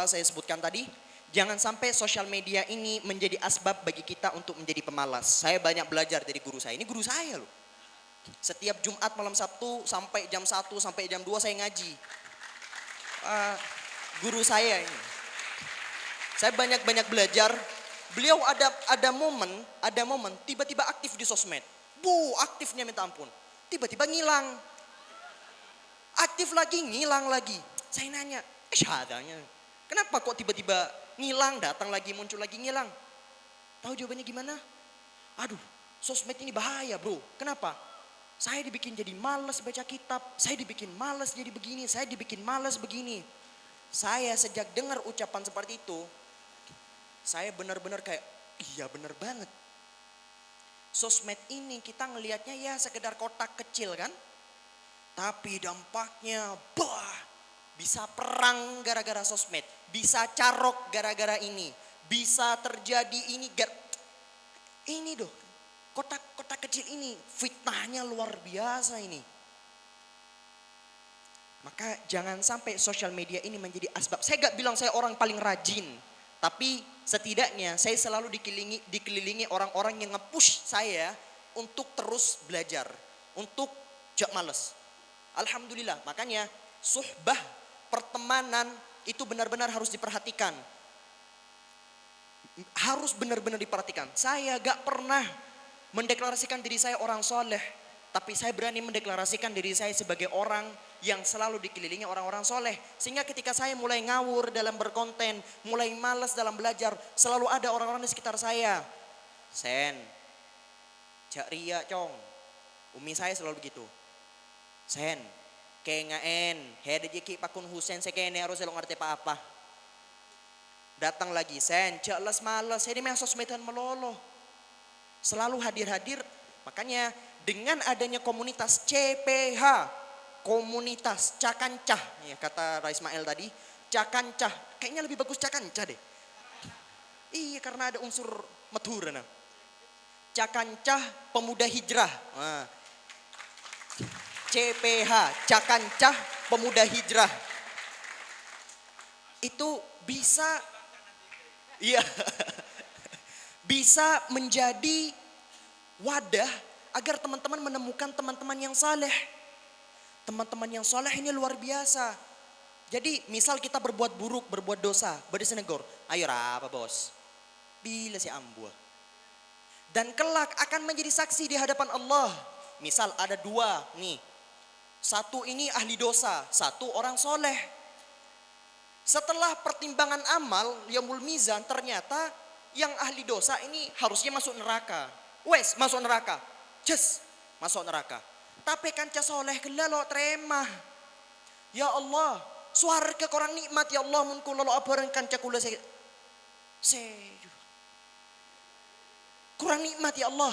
saya sebutkan tadi, jangan sampai sosial media ini menjadi asbab bagi kita untuk menjadi pemalas. Saya banyak belajar dari guru saya. Ini guru saya loh. Setiap Jumat malam Sabtu sampai jam 1 sampai jam 2 saya ngaji. Guru saya ini. Saya banyak belajar. Beliau ada momen tiba-tiba aktif di sosmed. Aktifnya minta ampun. Tiba-tiba ngilang. Aktif lagi, ngilang lagi. Saya nanya, syahadanya. Kenapa kok tiba-tiba ngilang, datang lagi, muncul lagi, ngilang? Tahu jawabannya gimana? Aduh, sosmed ini bahaya bro. Kenapa? Saya dibikin jadi malas baca kitab. Saya dibikin malas jadi begini. Saya dibikin malas begini. Saya sejak dengar ucapan seperti itu, saya benar-benar kayak, iya benar banget. Sosmed ini kita ngelihatnya ya sekedar kotak kecil kan. Tapi dampaknya, bisa perang gara-gara sosmed. Bisa carok gara-gara ini. Bisa terjadi ini. Ini doh, kotak kecil ini fitnahnya luar biasa ini. Maka jangan sampai sosial media ini menjadi asbab. Saya gak bilang saya orang paling rajin. Tapi setidaknya saya selalu dikelilingi orang-orang yang nge-push saya untuk terus belajar. Untuk gak males. Alhamdulillah, makanya suhbah pertemanan itu benar-benar harus diperhatikan. Harus benar-benar diperhatikan. Saya gak pernah mendeklarasikan diri saya orang soleh. Tapi saya berani mendeklarasikan diri saya sebagai orang yang selalu dikelilingi orang-orang soleh. Sehingga ketika saya mulai ngawur dalam berkonten, mulai malas dalam belajar, selalu ada orang-orang di sekitar saya. Sen, Cak Ria Cong, umi saya selalu begitu. Sen, kayak ngaen, hede jeki pakun Husen sekene harus lo ngerti apa-apa. Datang lagi, Sen, cak les males, hede meh sosmedan melolo. Selalu hadir-hadir, makanya dengan adanya komunitas CPH, komunitas Cakancah, ya kata Ismail tadi, Cakancah, kayaknya lebih bagus Cakancah deh. Iya karena ada unsur Madura nah. Cakancah Pemuda Hijrah. Nah. CPH, Cakancah Pemuda Hijrah. Itu bisa bisa menjadi wadah agar teman-teman menemukan teman-teman yang saleh. Teman-teman yang saleh ini luar biasa. Jadi misal kita berbuat buruk, berbuat dosa, berdesenegor, ayo apa bos? Bila si ambua. Dan kelak akan menjadi saksi di hadapan Allah. Misal ada dua nih. Satu ini ahli dosa, satu orang soleh. Setelah pertimbangan amal, yaumul mizan, ternyata yang ahli dosa ini harusnya masuk neraka. Wes, masuk neraka. Just, masuk neraka. Tapi kanca soleh kelalo terima. Ya Allah, suarga korang nikmat ya Allah mun kula lo abaran kanca kula kurang nikmat ya Allah.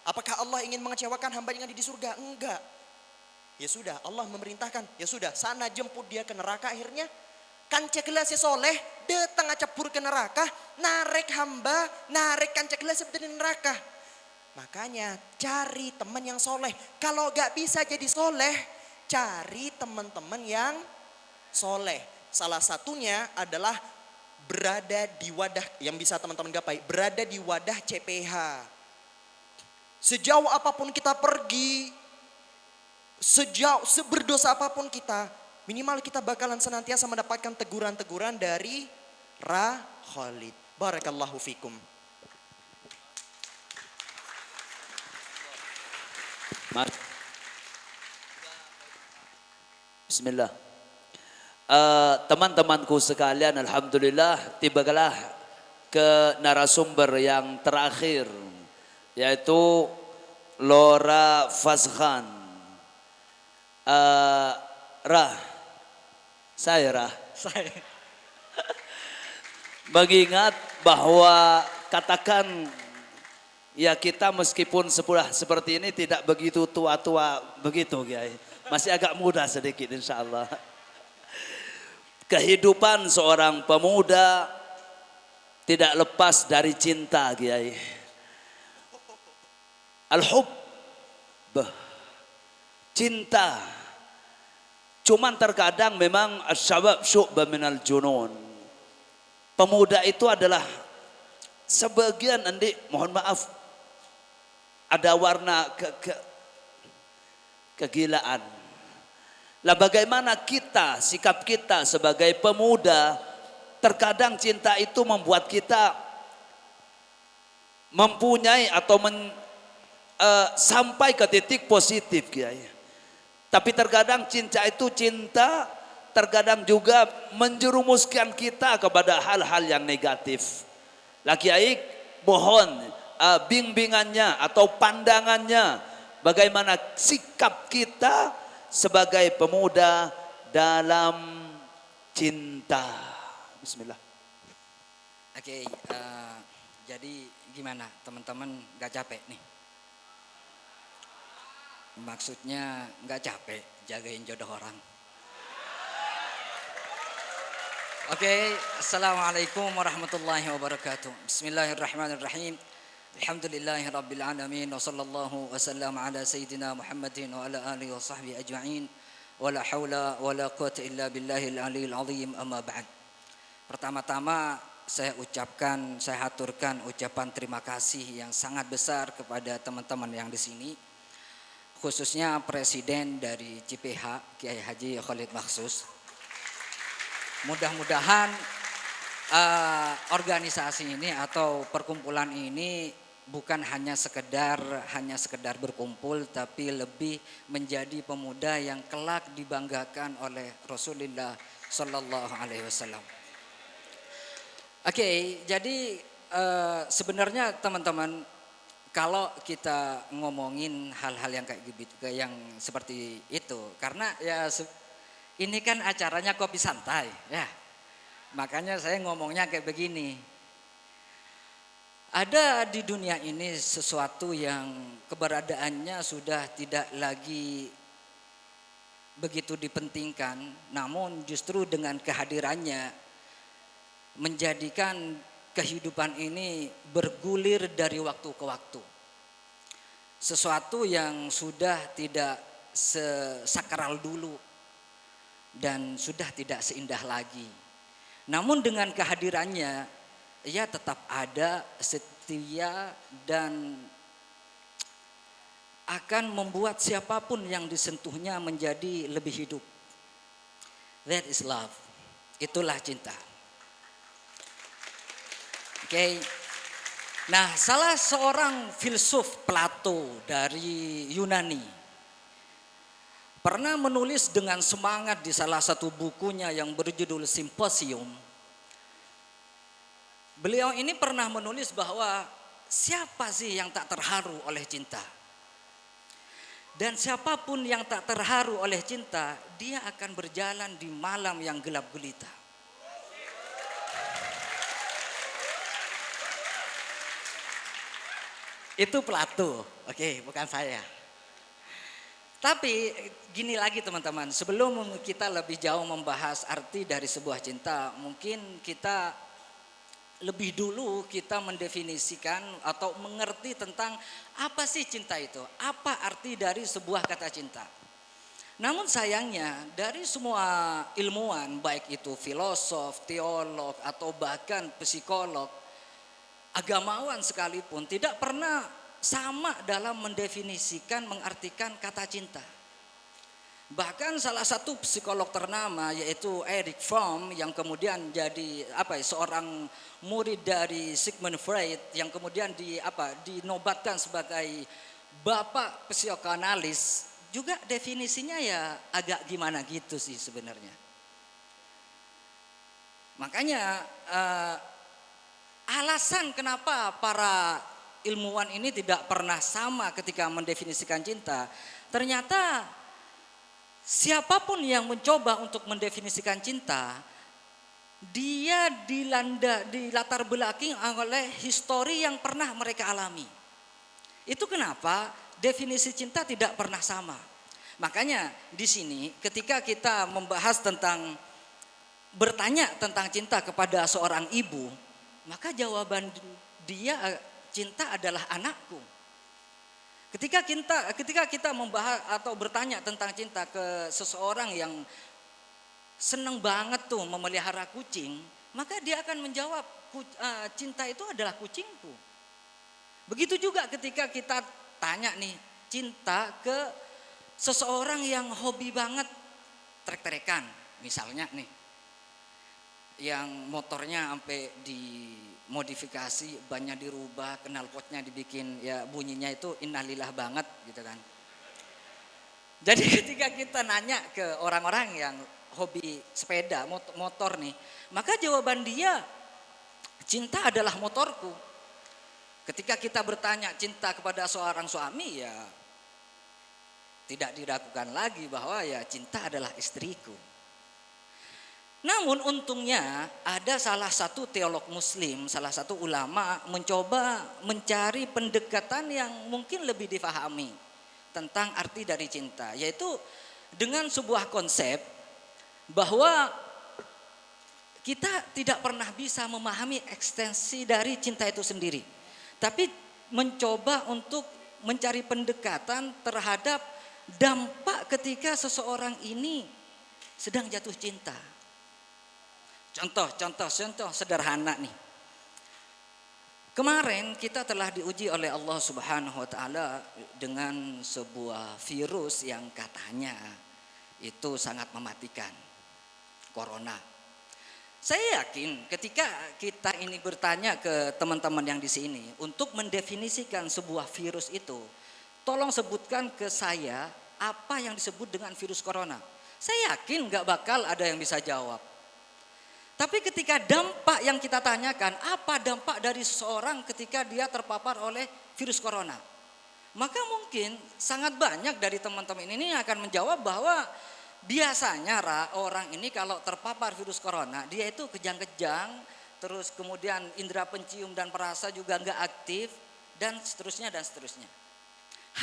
Apakah Allah ingin mengecewakan hamba yang ada di surga? Enggak. Ya sudah, Allah memerintahkan. Ya sudah, sana jemput dia ke neraka akhirnya. Kanca gelas soleh, datang acapur ke neraka, narek hamba, narek kanca gelas dari neraka. Makanya cari teman yang soleh. Kalau gak bisa jadi soleh, cari teman-teman yang soleh. Salah satunya adalah berada di wadah, yang bisa teman-teman gapai, berada di wadah CPH. Sejauh apapun kita pergi, seberdosa apapun kita, minimal kita bakalan senantiasa mendapatkan teguran-teguran dari Ra Khalid. Barakallahu fikum. Mas. Bismillah. Teman-temanku sekalian, alhamdulillah tibalah ke narasumber yang terakhir, yaitu Laura Fazkhan. Rah, saya mengingat bahwa katakan ya kita meskipun seperti ini tidak begitu tua-tua begitu, Kiai. Masih agak muda sedikit insya Allah. Kehidupan seorang pemuda tidak lepas dari cinta, Kiai. Al-hub, cinta. Cuman terkadang memang asyabab syu'bah minal junun. Pemuda itu adalah sebagian mohon maaf, ada warna kegilaan. Lah bagaimana kita, sikap kita sebagai pemuda, terkadang cinta itu membuat kita mempunyai atau sampai ke titik positif, Kiai. Tapi terkadang cinta terkadang juga menjerumuskan kita kepada hal-hal yang negatif. Lah Kiai, mohon bimbingannya atau pandangannya bagaimana sikap kita sebagai pemuda dalam cinta. Bismillah. Oke, jadi gimana teman-teman, gak capek nih? Maksudnya gak capek jagain jodoh orang? Oke, assalamualaikum warahmatullahi wabarakatuh. Bismillahirrahmanirrahim. Alhamdulillahi rabbil alamin wa sallallahu wa sallam ala sayyidina Muhammadin wa ala alihi wa sahbihi ajma'in wa la hawla wa la quwwata illa billahil aliyil azim, amma ba'd. Pertama-tama saya haturkan ucapan terima kasih yang sangat besar kepada teman-teman yang di sini, khususnya Presiden dari CPH Kiai Haji Khalid Maksus. Mudah-mudahan organisasi ini atau perkumpulan ini bukan hanya sekedar berkumpul, tapi lebih menjadi pemuda yang kelak dibanggakan oleh Rasulullah Sallallahu Alaihi Wasallam. Oke, jadi sebenarnya teman-teman, kalau kita ngomongin hal-hal yang kayak gitu, yang seperti itu, karena ya ini kan acaranya kopi santai, ya. Makanya saya ngomongnya kayak begini. Ada di dunia ini sesuatu yang keberadaannya sudah tidak lagi begitu dipentingkan, namun justru dengan kehadirannya menjadikan kehidupan ini bergulir dari waktu ke waktu. Sesuatu yang sudah tidak sesakral dulu dan sudah tidak seindah lagi. Namun dengan kehadirannya, ia tetap ada, setia, dan akan membuat siapapun yang disentuhnya menjadi lebih hidup. That is love. Itulah cinta. Oke. Nah, salah seorang filsuf Plato dari Yunani pernah menulis dengan semangat di salah satu bukunya yang berjudul Simposium. Beliau ini pernah menulis bahwa siapa sih yang tak terharu oleh cinta? Dan siapapun yang tak terharu oleh cinta, dia akan berjalan di malam yang gelap gulita. Itu Plato, oke, bukan saya. Tapi gini lagi teman-teman, sebelum kita lebih jauh membahas arti dari sebuah cinta, mungkin kita lebih dulu kita mendefinisikan atau mengerti tentang apa sih cinta itu, apa arti dari sebuah kata cinta. Namun sayangnya dari semua ilmuwan, baik itu filosof, teolog, atau bahkan psikolog, agamawan sekalipun tidak pernah sama dalam mendefinisikan, mengartikan kata cinta. Bahkan salah satu psikolog ternama yaitu Erich Fromm yang kemudian jadi seorang murid dari Sigmund Freud yang kemudian dinobatkan sebagai Bapak psikoanalis juga definisinya ya agak gimana gitu sih sebenarnya. Makanya alasan kenapa para ilmuwan ini tidak pernah sama ketika mendefinisikan cinta, ternyata siapapun yang mencoba untuk mendefinisikan cinta, dia dilatar belakangi oleh histori yang pernah mereka alami. Itu kenapa definisi cinta tidak pernah sama. Makanya di sini ketika kita membahas tentang bertanya tentang cinta kepada seorang ibu, maka jawaban dia cinta adalah anakku. Ketika kita membahas atau bertanya tentang cinta ke seseorang yang senang banget tuh memelihara kucing, maka dia akan menjawab cinta itu adalah kucingku. Begitu juga ketika kita tanya nih cinta ke seseorang yang hobi banget trek-trekan misalnya nih, yang motornya sampai dimodifikasi, bannya dirubah, knalpotnya dibikin ya bunyinya itu innalillah banget gitu kan. Jadi ketika kita nanya ke orang-orang yang hobi sepeda, motor nih, maka jawaban dia cinta adalah motorku. Ketika kita bertanya cinta kepada seorang suami, ya tidak diragukan lagi bahwa ya cinta adalah istriku. Namun untungnya ada salah satu teolog muslim, salah satu ulama mencoba mencari pendekatan yang mungkin lebih difahami tentang arti dari cinta, yaitu dengan sebuah konsep bahwa kita tidak pernah bisa memahami ekstensi dari cinta itu sendiri, tapi mencoba untuk mencari pendekatan terhadap dampak ketika seseorang ini sedang jatuh cinta. Contoh sederhana nih. Kemarin kita telah diuji oleh Allah Subhanahu wa taala dengan sebuah virus yang katanya itu sangat mematikan, corona. Saya yakin ketika kita ini bertanya ke teman-teman yang di sini untuk mendefinisikan sebuah virus itu, tolong sebutkan ke saya apa yang disebut dengan virus corona. Saya yakin gak bakal ada yang bisa jawab. Tapi ketika dampak yang kita tanyakan, apa dampak dari seseorang ketika dia terpapar oleh virus corona? Maka mungkin sangat banyak dari teman-teman ini akan menjawab bahwa biasanya orang ini kalau terpapar virus corona, dia itu kejang-kejang, terus kemudian indera pencium dan perasa juga nggak aktif, dan seterusnya dan seterusnya.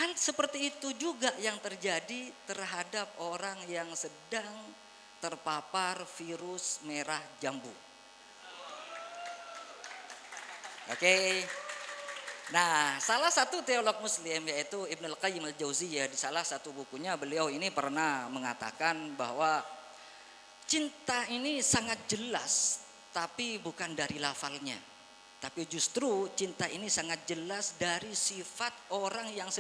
Hal seperti itu juga yang terjadi terhadap orang yang sedang terpapar virus merah jambu. Oke. Nah, salah satu teolog muslim yaitu Ibnu Al-Qayyim Al-Jauziyah, di salah satu bukunya beliau ini pernah mengatakan bahwa cinta ini sangat jelas tapi bukan dari lafalnya. Tapi justru cinta ini sangat jelas dari sifat orang yang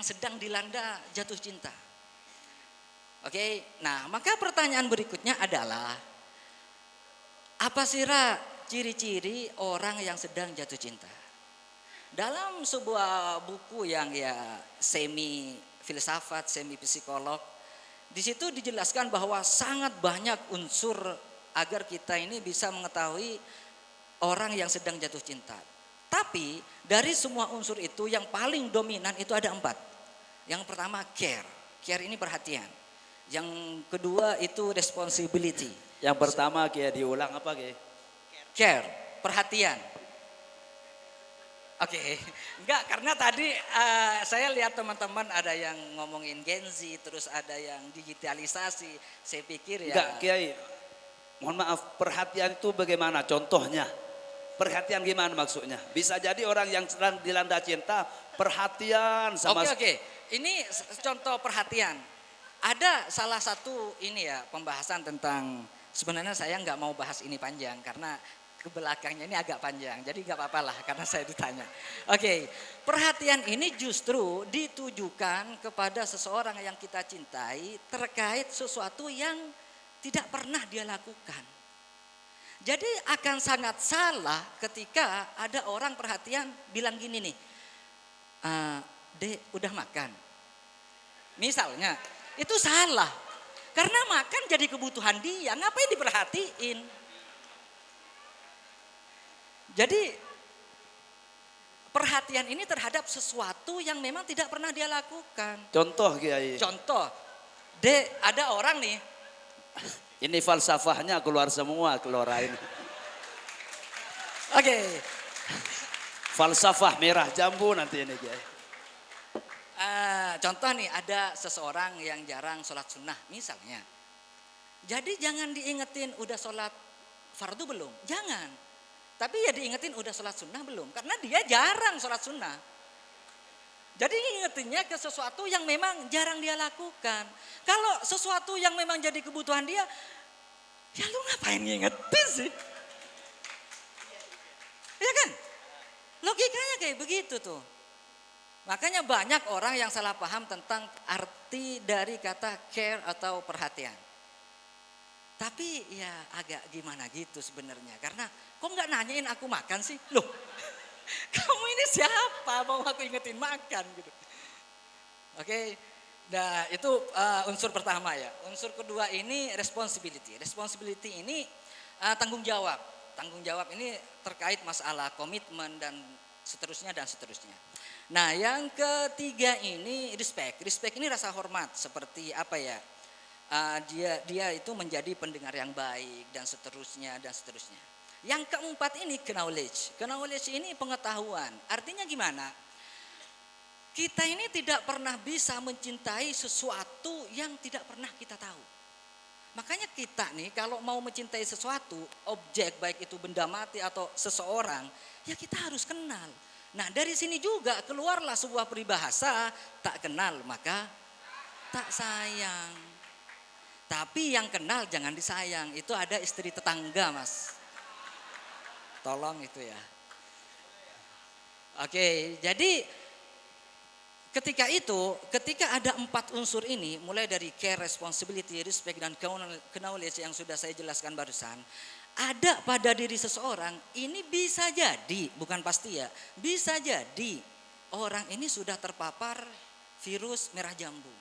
sedang dilanda jatuh cinta. Oke, nah maka pertanyaan berikutnya adalah apa sih ciri-ciri orang yang sedang jatuh cinta? Dalam sebuah buku yang ya semi filsafat, semi psikolog, di situ dijelaskan bahwa sangat banyak unsur agar kita ini bisa mengetahui orang yang sedang jatuh cinta. Tapi dari semua unsur itu yang paling dominan itu ada 4. Yang pertama care ini perhatian. Yang kedua itu responsibility. Yang pertama kayak diulang apa kayak? Care, perhatian. Oke, enggak karena tadi saya lihat teman-teman ada yang ngomongin Gen Z, terus ada yang digitalisasi. Saya pikir ya. Enggak Kiai, mohon maaf, perhatian itu bagaimana contohnya? Perhatian gimana maksudnya? Bisa jadi orang yang sedang dilanda cinta perhatian sama. Oke. Ini contoh perhatian. Ada salah satu ini ya pembahasan tentang, sebenarnya saya nggak mau bahas ini panjang karena ke belakangnya ini agak panjang, jadi nggak apa-apa lah karena saya ditanya. Oke, perhatian ini justru ditujukan kepada seseorang yang kita cintai terkait sesuatu yang tidak pernah dia lakukan. Jadi akan sangat salah ketika ada orang perhatian bilang gini nih, Dek, udah makan. Misalnya, itu salah. Karena makan jadi kebutuhan dia, ngapain diperhatiin? Jadi perhatian ini terhadap sesuatu yang memang tidak pernah dia lakukan. Contoh Kiai. Contoh, Dek, ada orang nih. Ini falsafahnya keluar semua, keluar ini. Oke. Falsafah merah jambu nanti ini Kiai. Contoh nih, ada seseorang yang jarang sholat sunnah misalnya. Jadi jangan diingetin udah sholat fardu belum, jangan. Tapi ya diingetin udah sholat sunnah belum, karena dia jarang sholat sunnah. Jadi ingetinnya ke sesuatu yang memang jarang dia lakukan. Kalau sesuatu yang memang jadi kebutuhan dia, ya lu ngapain ngingetin sih? Ya kan? Logikanya kayak begitu tuh. Makanya banyak orang yang salah paham tentang arti dari kata care atau perhatian. Tapi ya agak gimana gitu sebenarnya. Karena kok nggak nanyain aku makan sih? Loh, kamu ini siapa mau aku ingetin makan gitu. Oke, nah itu unsur pertama ya. Unsur kedua ini responsibility. Responsibility ini tanggung jawab. Tanggung jawab ini terkait masalah komitmen dan seterusnya dan seterusnya. Nah yang ketiga ini respect. Respect ini rasa hormat seperti apa ya? Dia itu menjadi pendengar yang baik dan seterusnya dan seterusnya. Yang keempat ini knowledge. Knowledge ini pengetahuan. Artinya gimana? Kita ini tidak pernah bisa mencintai sesuatu yang tidak pernah kita tahu. Makanya kita nih kalau mau mencintai sesuatu, objek baik itu benda mati atau seseorang, ya kita harus kenal. Nah dari sini juga keluarlah sebuah peribahasa, tak kenal maka tak sayang. Tapi yang kenal jangan disayang, itu ada istri tetangga mas. Tolong itu ya. Oke, jadi ketika ada 4 unsur ini, mulai dari care, responsibility, respect, dan knowledge yang sudah saya jelaskan barusan, ada pada diri seseorang, ini bisa jadi, bukan pasti ya, bisa jadi orang ini sudah terpapar virus merah jambu.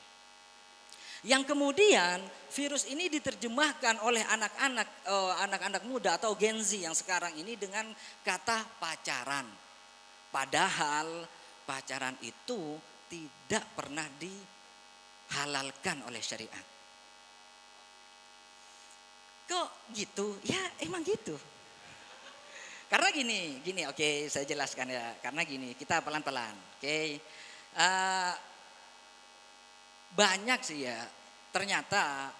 Yang kemudian virus ini diterjemahkan oleh anak-anak muda atau Gen Z yang sekarang ini dengan kata pacaran. Padahal pacaran itu tidak pernah dihalalkan oleh syariat. Kok gitu? Ya emang gitu. Karena gini, oke saya jelaskan ya. Karena gini, kita pelan-pelan, oke. Banyak sih ya, ternyata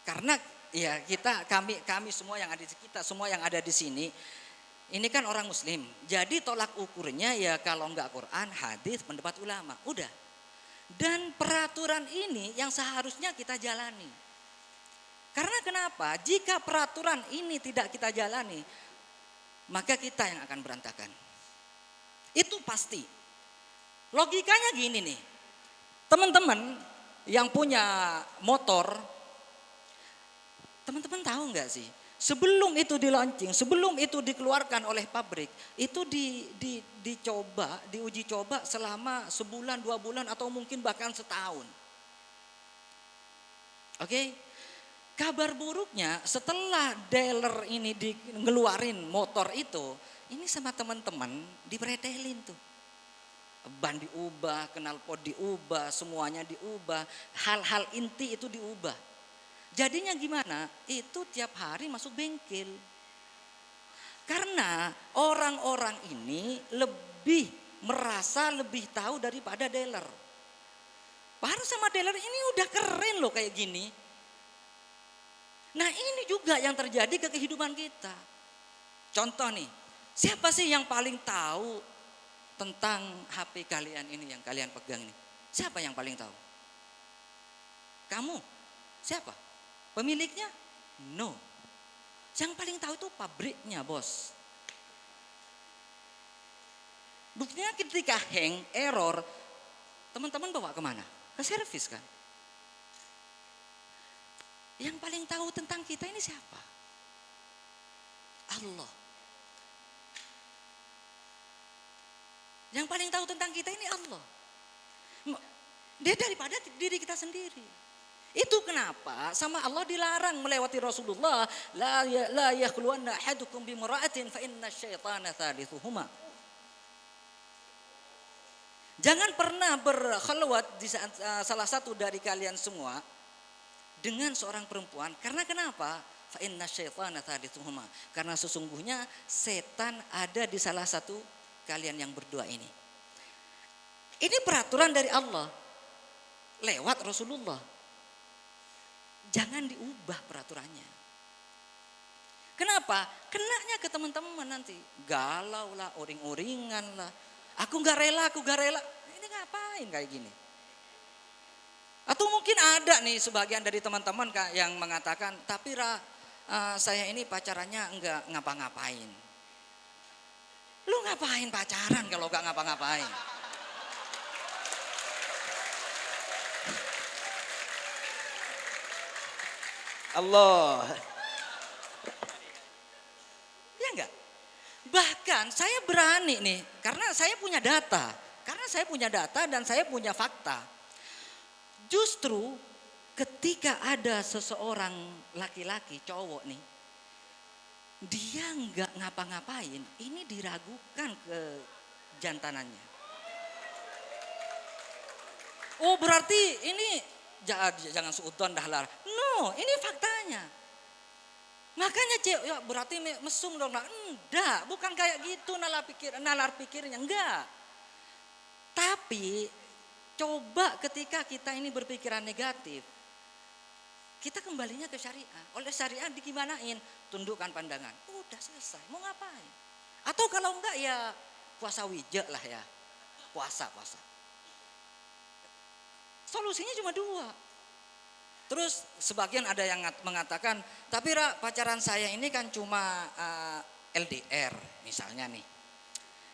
karena ya kami semua yang ada di kita, semua yang ada di sini, ini kan orang muslim. Jadi tolak ukurnya ya kalau enggak Quran, hadis, pendapat ulama, udah. Dan peraturan ini yang seharusnya kita jalani. Karena kenapa? Jika peraturan ini tidak kita jalani, maka kita yang akan berantakan. Itu pasti. Logikanya gini nih. Teman-teman yang punya motor, teman-teman tahu nggak sih? Sebelum itu di-launching, sebelum itu dikeluarkan oleh pabrik, itu diuji coba selama sebulan, 2 bulan atau mungkin bahkan setahun. Oke? Kabar buruknya setelah dealer ini ngeluarin motor itu, ini sama teman-teman dipretelin tuh. Ban diubah, knalpot diubah, semuanya diubah, hal-hal inti itu diubah. Jadinya gimana? Itu tiap hari masuk bengkel. Karena orang-orang ini merasa lebih tahu daripada dealer. Padahal sama dealer ini udah keren loh kayak gini. Nah ini juga yang terjadi ke kehidupan kita. Contoh nih, siapa sih yang paling tahu tentang HP kalian ini yang kalian pegang ini? Siapa yang paling tahu? Kamu? Siapa? Pemiliknya? No. Yang paling tahu itu pabriknya bos. Buktinya ketika hang, error, teman-teman bawa kemana? Ke servis kan? Yang paling tahu tentang kita ini siapa? Allah. Yang paling tahu tentang kita ini Allah. Dia daripada diri kita sendiri. Itu kenapa sama Allah dilarang melewati Rasulullah. La yakhluwanna ahadukum bimra'atin fa inna syaitana thalithuhuma. Jangan pernah berkhalwat di salah satu dari kalian semua dengan seorang perempuan. Karena kenapa? Fa inna syaitana thalithuhuma. Karena sesungguhnya setan ada di salah satu kalian yang berdua ini. Ini peraturan dari Allah lewat Rasulullah. Jangan diubah peraturannya. Kenapa? Kenanya ke teman-teman nanti. Galau lah, uring-uringan lah. Aku gak rela. Ini ngapain kayak gini? Atau mungkin ada nih sebagian dari teman-teman yang mengatakan, tapi saya ini pacarannya enggak ngapa-ngapain. Lu ngapain pacaran kalau gak ngapa-ngapain? Allah. Ya enggak? Bahkan saya berani nih, karena saya punya data. Karena saya punya data dan saya punya fakta. Justru ketika ada seseorang laki-laki, cowok nih, dia enggak ngapa-ngapain, ini diragukan kejantanannya. Oh berarti ini jangan suudon dah lah. No, ini faktanya. Makanya cewek, ya berarti mesum dong. Enggak, bukan kayak gitu nalar pikirnya, enggak. Tapi coba ketika kita ini berpikiran negatif, kita kembalinya ke syariah. Oleh syariah digimanain? Tundukkan pandangan. Udah selesai, mau ngapain? Atau kalau enggak ya puasa wija lah ya. Puasa. Solusinya cuma dua. Terus sebagian ada yang mengatakan, tapi pacaran saya ini kan cuma LDR misalnya nih.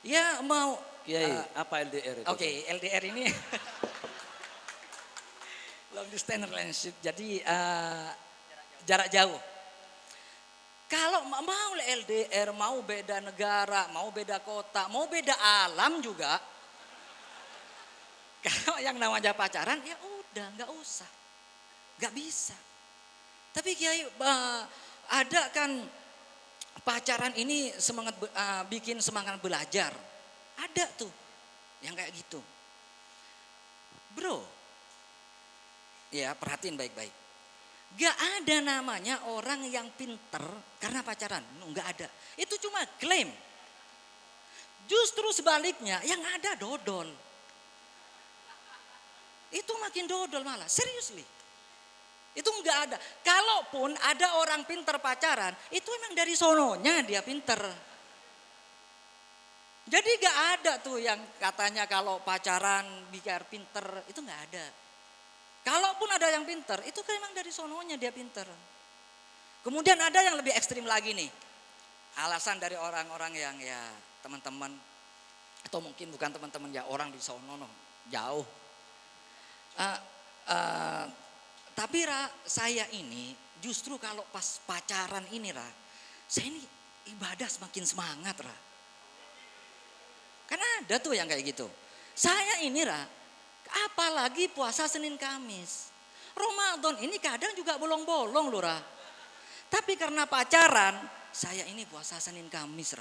Ya mau. Kiai, apa LDR itu? Oke, LDR ini long distance relationship. Jadi jarak jauh. Kalau mau LDR, mau beda negara, mau beda kota, mau beda alam juga. Kalau yang namanya pacaran ya udah nggak usah. Gak bisa. Tapi Kiai ada kan pacaran ini bikin semangat belajar. Ada tuh yang kayak gitu. Bro, ya perhatiin baik-baik. Gak ada namanya orang yang pinter karena pacaran. Gak ada. Itu cuma klaim. Justru sebaliknya yang ada dodol. Itu makin dodol malah. Seriously. Itu enggak ada. Kalaupun ada orang pinter pacaran, itu emang dari sononya dia pinter. Jadi enggak ada tuh yang katanya kalau pacaran biar pinter, itu enggak ada. Kalaupun ada yang pinter, itu kan emang dari sononya dia pinter. Kemudian ada yang lebih ekstrim lagi nih. Alasan dari orang-orang yang ya teman-teman, atau mungkin bukan teman-teman ya orang di sono jauh. Tapi saya ini justru kalau pas pacaran ini saya ini ibadah semakin semangat Karena ada tuh yang kayak gitu. Saya ini apalagi puasa Senin Kamis. Ramadan ini kadang juga bolong-bolong Tapi karena pacaran, saya ini puasa Senin Kamis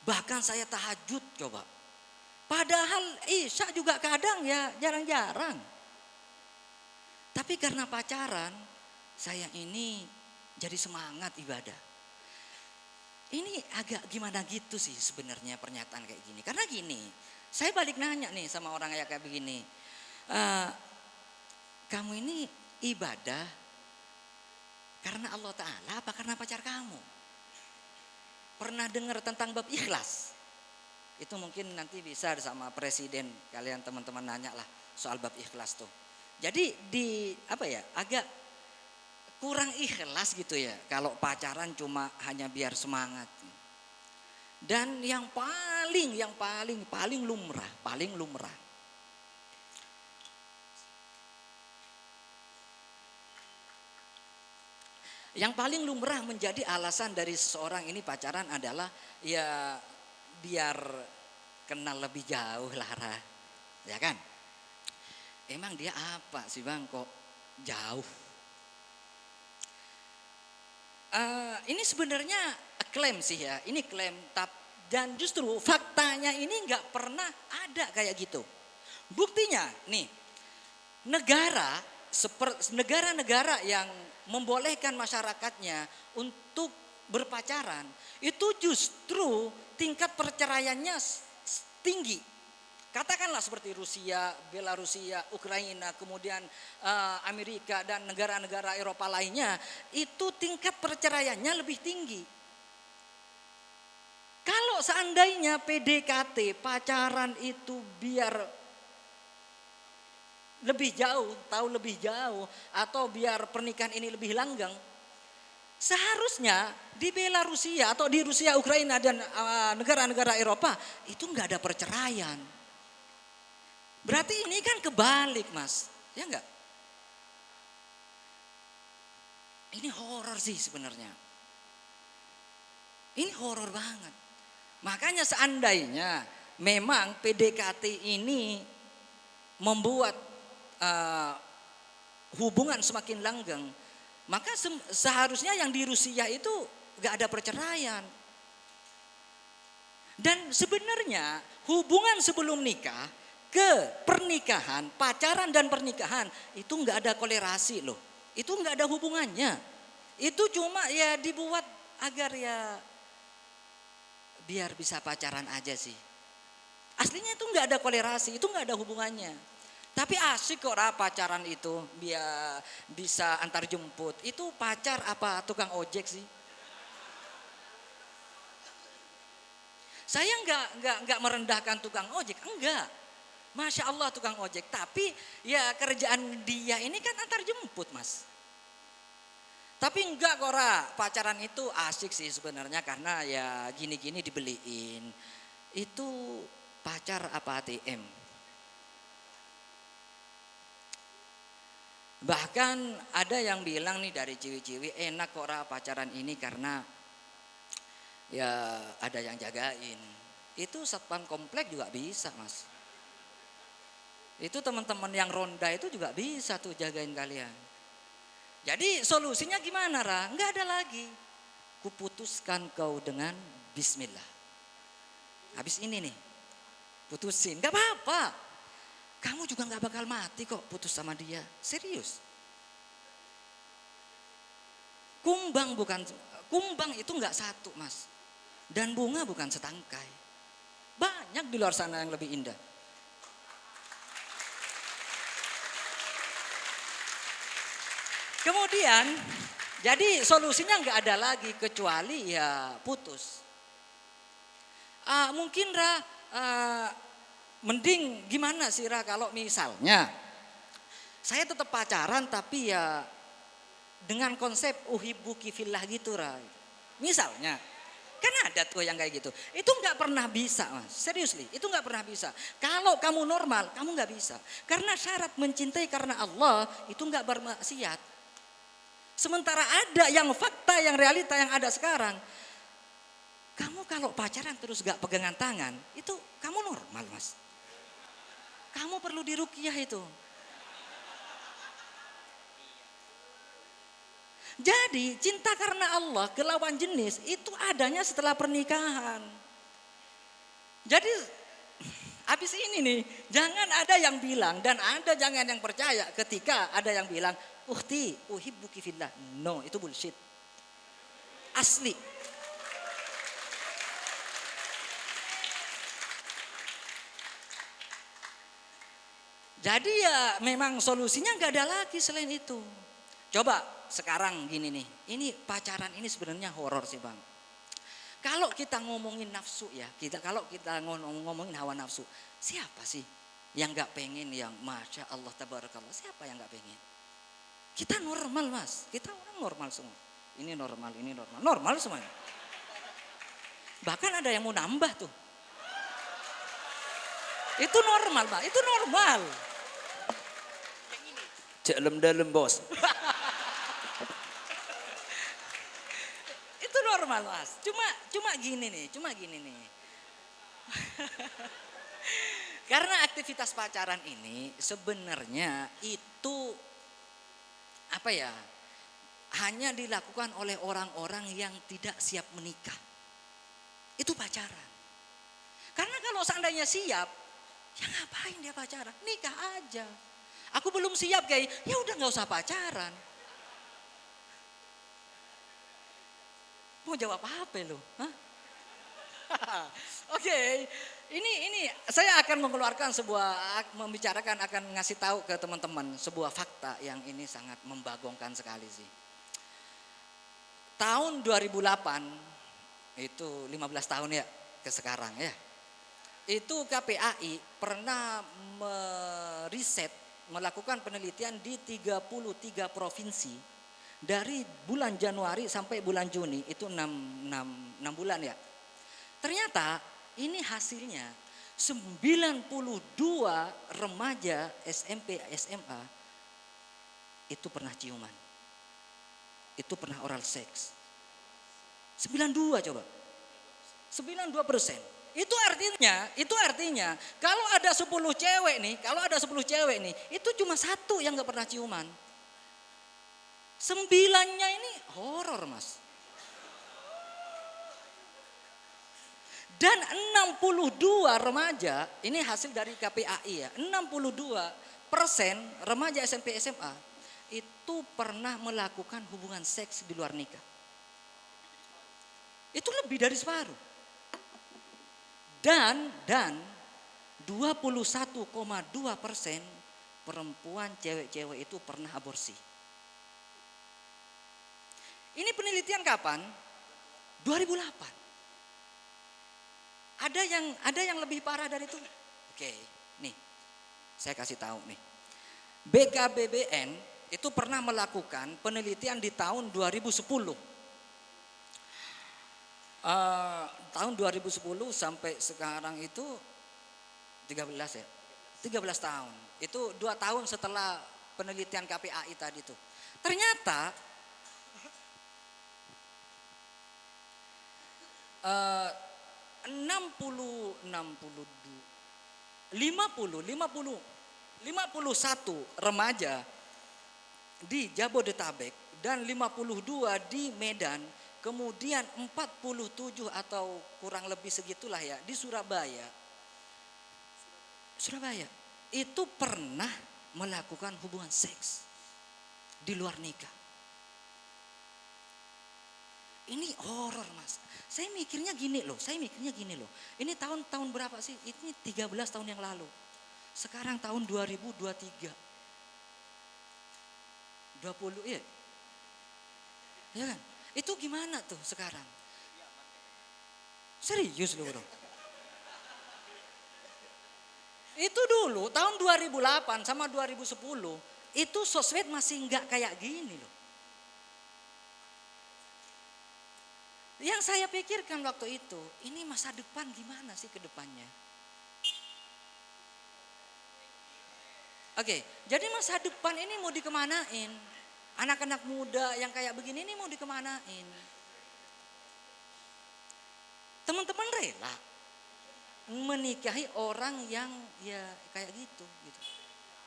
Bahkan saya tahajud coba. Padahal Isya juga kadang ya jarang-jarang. Tapi karena pacaran, saya ini jadi semangat ibadah. Ini agak gimana gitu sih sebenarnya pernyataan kayak gini. Karena gini, saya balik nanya nih sama orang kayak begini. Kamu ini ibadah karena Allah Ta'ala apa karena pacar kamu? Pernah dengar tentang bab ikhlas? Itu mungkin nanti bisa sama presiden kalian teman-teman nanya lah soal bab ikhlas tuh. Jadi agak kurang ikhlas gitu ya kalau pacaran cuma hanya biar semangat. Dan yang paling lumrah. Yang paling lumrah menjadi alasan dari seseorang ini pacaran adalah ya biar kenal lebih jauh ya kan? Emang dia apa sih bang kok jauh? Ini sebenarnya klaim sih ya, ini klaim. Dan justru faktanya ini nggak pernah ada kayak gitu. Buktinya nih, negara-negara yang membolehkan masyarakatnya untuk berpacaran, itu justru tingkat perceraiannya tinggi. Katakanlah seperti Rusia, Belarusia, Ukraina, kemudian Amerika dan negara-negara Eropa lainnya, itu tingkat perceraiannya lebih tinggi. Kalau seandainya PDKT, pacaran itu biar lebih jauh, tahu lebih jauh, atau biar pernikahan ini lebih langgeng, seharusnya di Belarusia atau di Rusia, Ukraina dan negara-negara Eropa itu nggak ada perceraian. Berarti ini kan kebalik mas, ya enggak? Ini horor sih sebenarnya. Ini horor banget. Makanya seandainya memang PDKT ini membuat hubungan semakin langgeng, maka seharusnya yang di Rusia itu enggak ada perceraian. Dan sebenarnya hubungan sebelum nikah ke pernikahan, pacaran dan pernikahan itu nggak ada kolerasi loh. Itu nggak ada hubungannya. Itu cuma ya dibuat agar ya biar bisa pacaran aja sih. Aslinya itu nggak ada kolerasi, itu nggak ada hubungannya. Tapi asik kok pacaran itu, biar bisa antar jemput. Itu pacar apa tukang ojek sih? Saya nggak merendahkan tukang ojek, enggak. Masya Allah tukang ojek, tapi ya kerjaan dia ini kan antar jemput mas. Tapi enggak Kora, pacaran itu asik sih sebenarnya karena ya gini-gini dibeliin. Itu pacar apa ATM? Bahkan ada yang bilang nih dari ciwi-ciwi, enak Kora pacaran ini karena ya ada yang jagain. Itu satpam komplek juga bisa mas. Itu teman-teman yang ronda itu juga bisa tuh jagain kalian. Jadi solusinya gimana Ra? Enggak ada lagi. Kuputuskan kau dengan bismillah. Habis ini nih, putusin. Enggak apa-apa. Kamu juga enggak bakal mati kok putus sama dia. Serius. Kumbang itu enggak satu mas. Dan bunga bukan setangkai. Banyak di luar sana yang lebih indah. Kemudian, jadi solusinya nggak ada lagi kecuali ya putus. Mungkin Ra, mending gimana sih Ra kalau misalnya saya tetap pacaran tapi ya dengan konsep uhibbuki fillah gitu Ra. Misalnya, kan ada tuh yang kayak gitu. Itu nggak pernah bisa mas, seriously, itu nggak pernah bisa. Kalau kamu normal, kamu nggak bisa. Karena syarat mencintai karena Allah itu nggak bermaksiat. Sementara ada yang fakta, yang realita yang ada sekarang. Kamu kalau pacaran terus gak pegangan tangan, itu kamu normal mas. Kamu perlu diruqyah itu. Jadi cinta karena Allah ke lawan jenis itu adanya setelah pernikahan. Jadi habis ini nih, jangan ada yang bilang dan ada jangan yang percaya ketika ada yang bilang, "Ukhti, uhibbuki fillah." No, itu bullshit. Asli. Jadi ya memang solusinya nggak ada lagi selain itu. Coba sekarang gini nih, ini pacaran ini sebenarnya horor sih bang. Kalau kita ngomongin nafsu ya, kalau kita ngomongin hawa nafsu, siapa sih yang nggak pengen yang masya Allah tabarakallah, siapa yang nggak pengen? Kita normal mas, kita orang normal semua. Ini normal semuanya. Bahkan ada yang mau nambah tuh. Itu normal pak, itu normal. Cek dalam bos. Itu normal mas. Cuma gini nih. Karena aktivitas pacaran ini sebenarnya itu apa ya? Hanya dilakukan oleh orang-orang yang tidak siap menikah. Itu pacaran. Karena kalau seandainya siap, ya ngapain dia pacaran? Nikah aja. Aku belum siap kayak, ya udah nggak usah pacaran. Mau jawab apa lo? Hah? Oke, ini saya akan mengeluarkan membicarakan akan ngasih tahu ke teman-teman sebuah fakta yang ini sangat membagongkan sekali sih. Tahun 2008 itu 15 tahun ya ke sekarang ya. Itu KPAI pernah melakukan penelitian di 33 provinsi dari bulan Januari sampai bulan Juni, itu 6 bulan ya. Ternyata ini hasilnya 92 remaja SMP SMA itu pernah ciuman. Itu pernah oral seks. 92 coba. 92%. Itu artinya kalau ada 10 cewek nih, itu cuma satu yang gak pernah ciuman. 9-nya ini horor, Mas. Dan 62 remaja, ini hasil dari KPAI ya, 62% remaja SMP SMA itu pernah melakukan hubungan seks di luar nikah. Itu lebih dari separuh. Dan 21,2% perempuan cewek-cewek itu pernah aborsi. Ini penelitian kapan? 2008. Ada yang lebih parah dari itu? Oke, nih saya kasih tahu nih. BKBBN itu pernah melakukan penelitian di tahun 2010. Tahun 2010 sampai sekarang itu 13 ya, 13 tahun. Itu 2 tahun setelah penelitian KPAI tadi tuh. Ternyata 51 remaja di Jabodetabek dan 52 di Medan, kemudian 47 atau kurang lebih segitulah ya di Surabaya. Itu pernah melakukan hubungan seks di luar nikah. Ini horor, Mas. Saya mikirnya gini loh. Ini tahun berapa sih? Ini 13 tahun yang lalu. Sekarang tahun 2023. 20 ya. Ya kan? Itu gimana tuh sekarang? Serius loh, bro. Itu dulu tahun 2008 sama 2010 itu sosmed masih enggak kayak gini loh. Yang saya pikirkan waktu itu, ini masa depan gimana sih ke depannya? Oke, jadi masa depan ini mau dikemanain? Anak-anak muda yang kayak begini ini mau dikemanain? Teman-teman rela menikahi orang yang ya kayak gitu.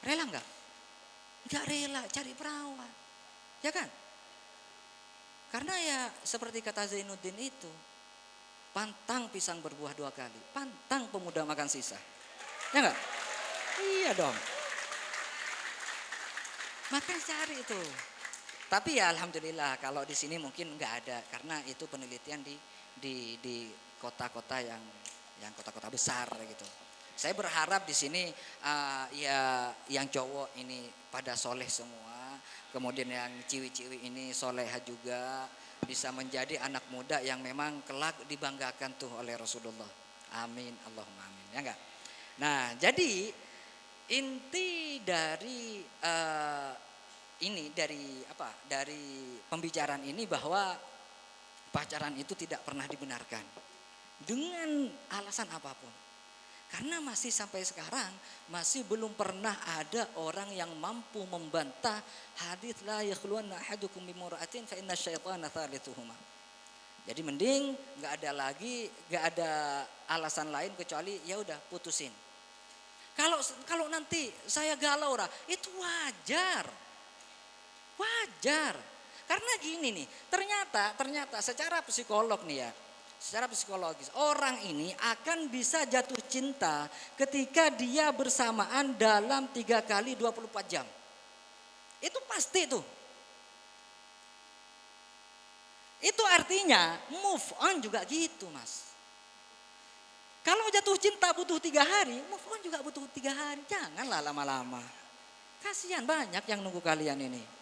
Rela enggak? Enggak rela, cari perawat. Ya kan? Karena ya seperti kata Zainuddin itu, pantang pisang berbuah 2 kali, pantang pemuda makan sisa. Ya enggak? Iya dong. Makanya cari itu. Tapi ya alhamdulillah kalau di sini mungkin enggak ada, karena itu penelitian di kota-kota yang kota-kota besar gitu. Saya berharap di sini ya yang cowok ini pada soleh semua. Kemudian yang ciwi-ciwi ini soleha juga, bisa menjadi anak muda yang memang kelak dibanggakan tuh oleh Rasulullah. Amin, Allahumma amin. Ya enggak? Nah, jadi inti dari dari pembicaraan ini bahwa pacaran itu tidak pernah dibenarkan dengan alasan apapun. Karena masih sampai sekarang masih belum pernah ada orang yang mampu membantah hadits la yakhluwanna ahadukum bimra'atin fa inna syaitana thalithuhuma. Jadi mending enggak ada alasan lain kecuali ya udah putusin. Kalau kalau nanti saya galau itu wajar. Wajar. Karena gini nih, ternyata secara psikolog nih ya. Secara psikologis, orang ini akan bisa jatuh cinta ketika dia bersamaan dalam 3 kali 24 jam. Itu pasti tuh. Itu artinya move on juga gitu, Mas. Kalau jatuh cinta butuh 3 hari, move on juga butuh 3 hari. Janganlah lama-lama. Kasihan banyak yang nunggu kalian ini.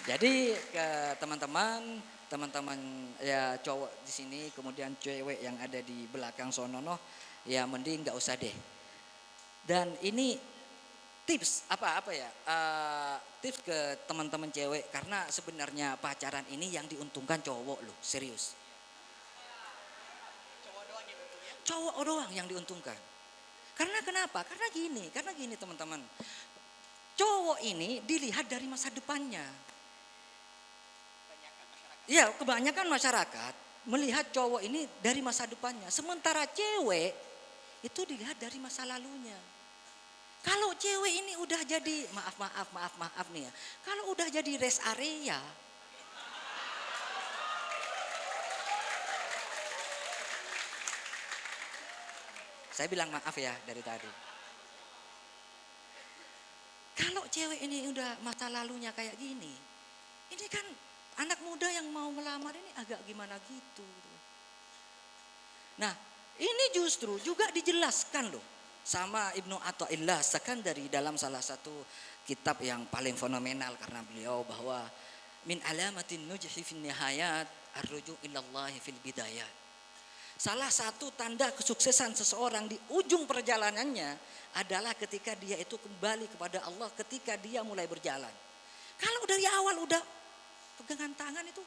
Jadi ke teman-teman ya cowok di sini, kemudian cewek yang ada di belakang sono, ya mending nggak usah deh. Dan ini tips tips ke teman-teman cewek, karena sebenarnya pacaran ini yang diuntungkan cowok loh, serius. Cowok doang yang diuntungkan. Karena kenapa? Karena gini teman-teman. Cowok ini dilihat dari masa depannya. Ya, kebanyakan masyarakat melihat cowok ini dari masa depannya. Sementara cewek itu dilihat dari masa lalunya. Kalau cewek ini udah jadi, maaf nih ya. Kalau udah jadi rest area, saya bilang maaf ya dari tadi. Kalau cewek ini udah masa lalunya kayak gini, ini kan anak muda yang mau melamar ini agak gimana gitu. Nah, ini justru juga dijelaskan loh sama Ibnu Athaillah Sakandari dalam salah satu kitab yang paling fenomenal karena beliau, bahwa min alamatin nujhi fin nihayat arruju ilallahi fil bidayat. Salah satu tanda kesuksesan seseorang di ujung perjalanannya adalah ketika dia itu kembali kepada Allah ketika dia mulai berjalan. Kalau dari awal udah pegangan tangan itu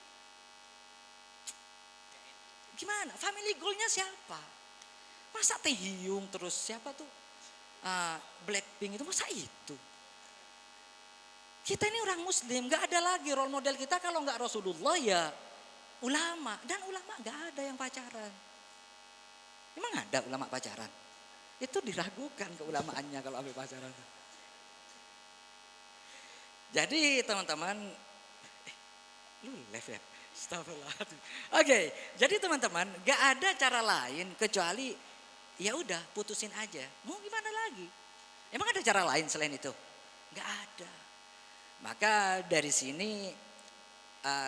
gimana? Family goalnya siapa? Masa Taehyung terus siapa tuh? Blackpink itu masa itu? Kita ini orang Muslim, gak ada lagi role model kita kalau gak Rasulullah ya ulama. Dan ulama gak ada yang pacaran. Emang ada ulama pacaran? Itu diragukan keulamaannya kalau ambil pacaran. Jadi teman-teman, lu live ya? Astagfirullahaladzim. Oke, jadi teman-teman gak ada cara lain kecuali ya udah putusin aja. Mau gimana lagi? Emang ada cara lain selain itu? Gak ada. Maka dari sini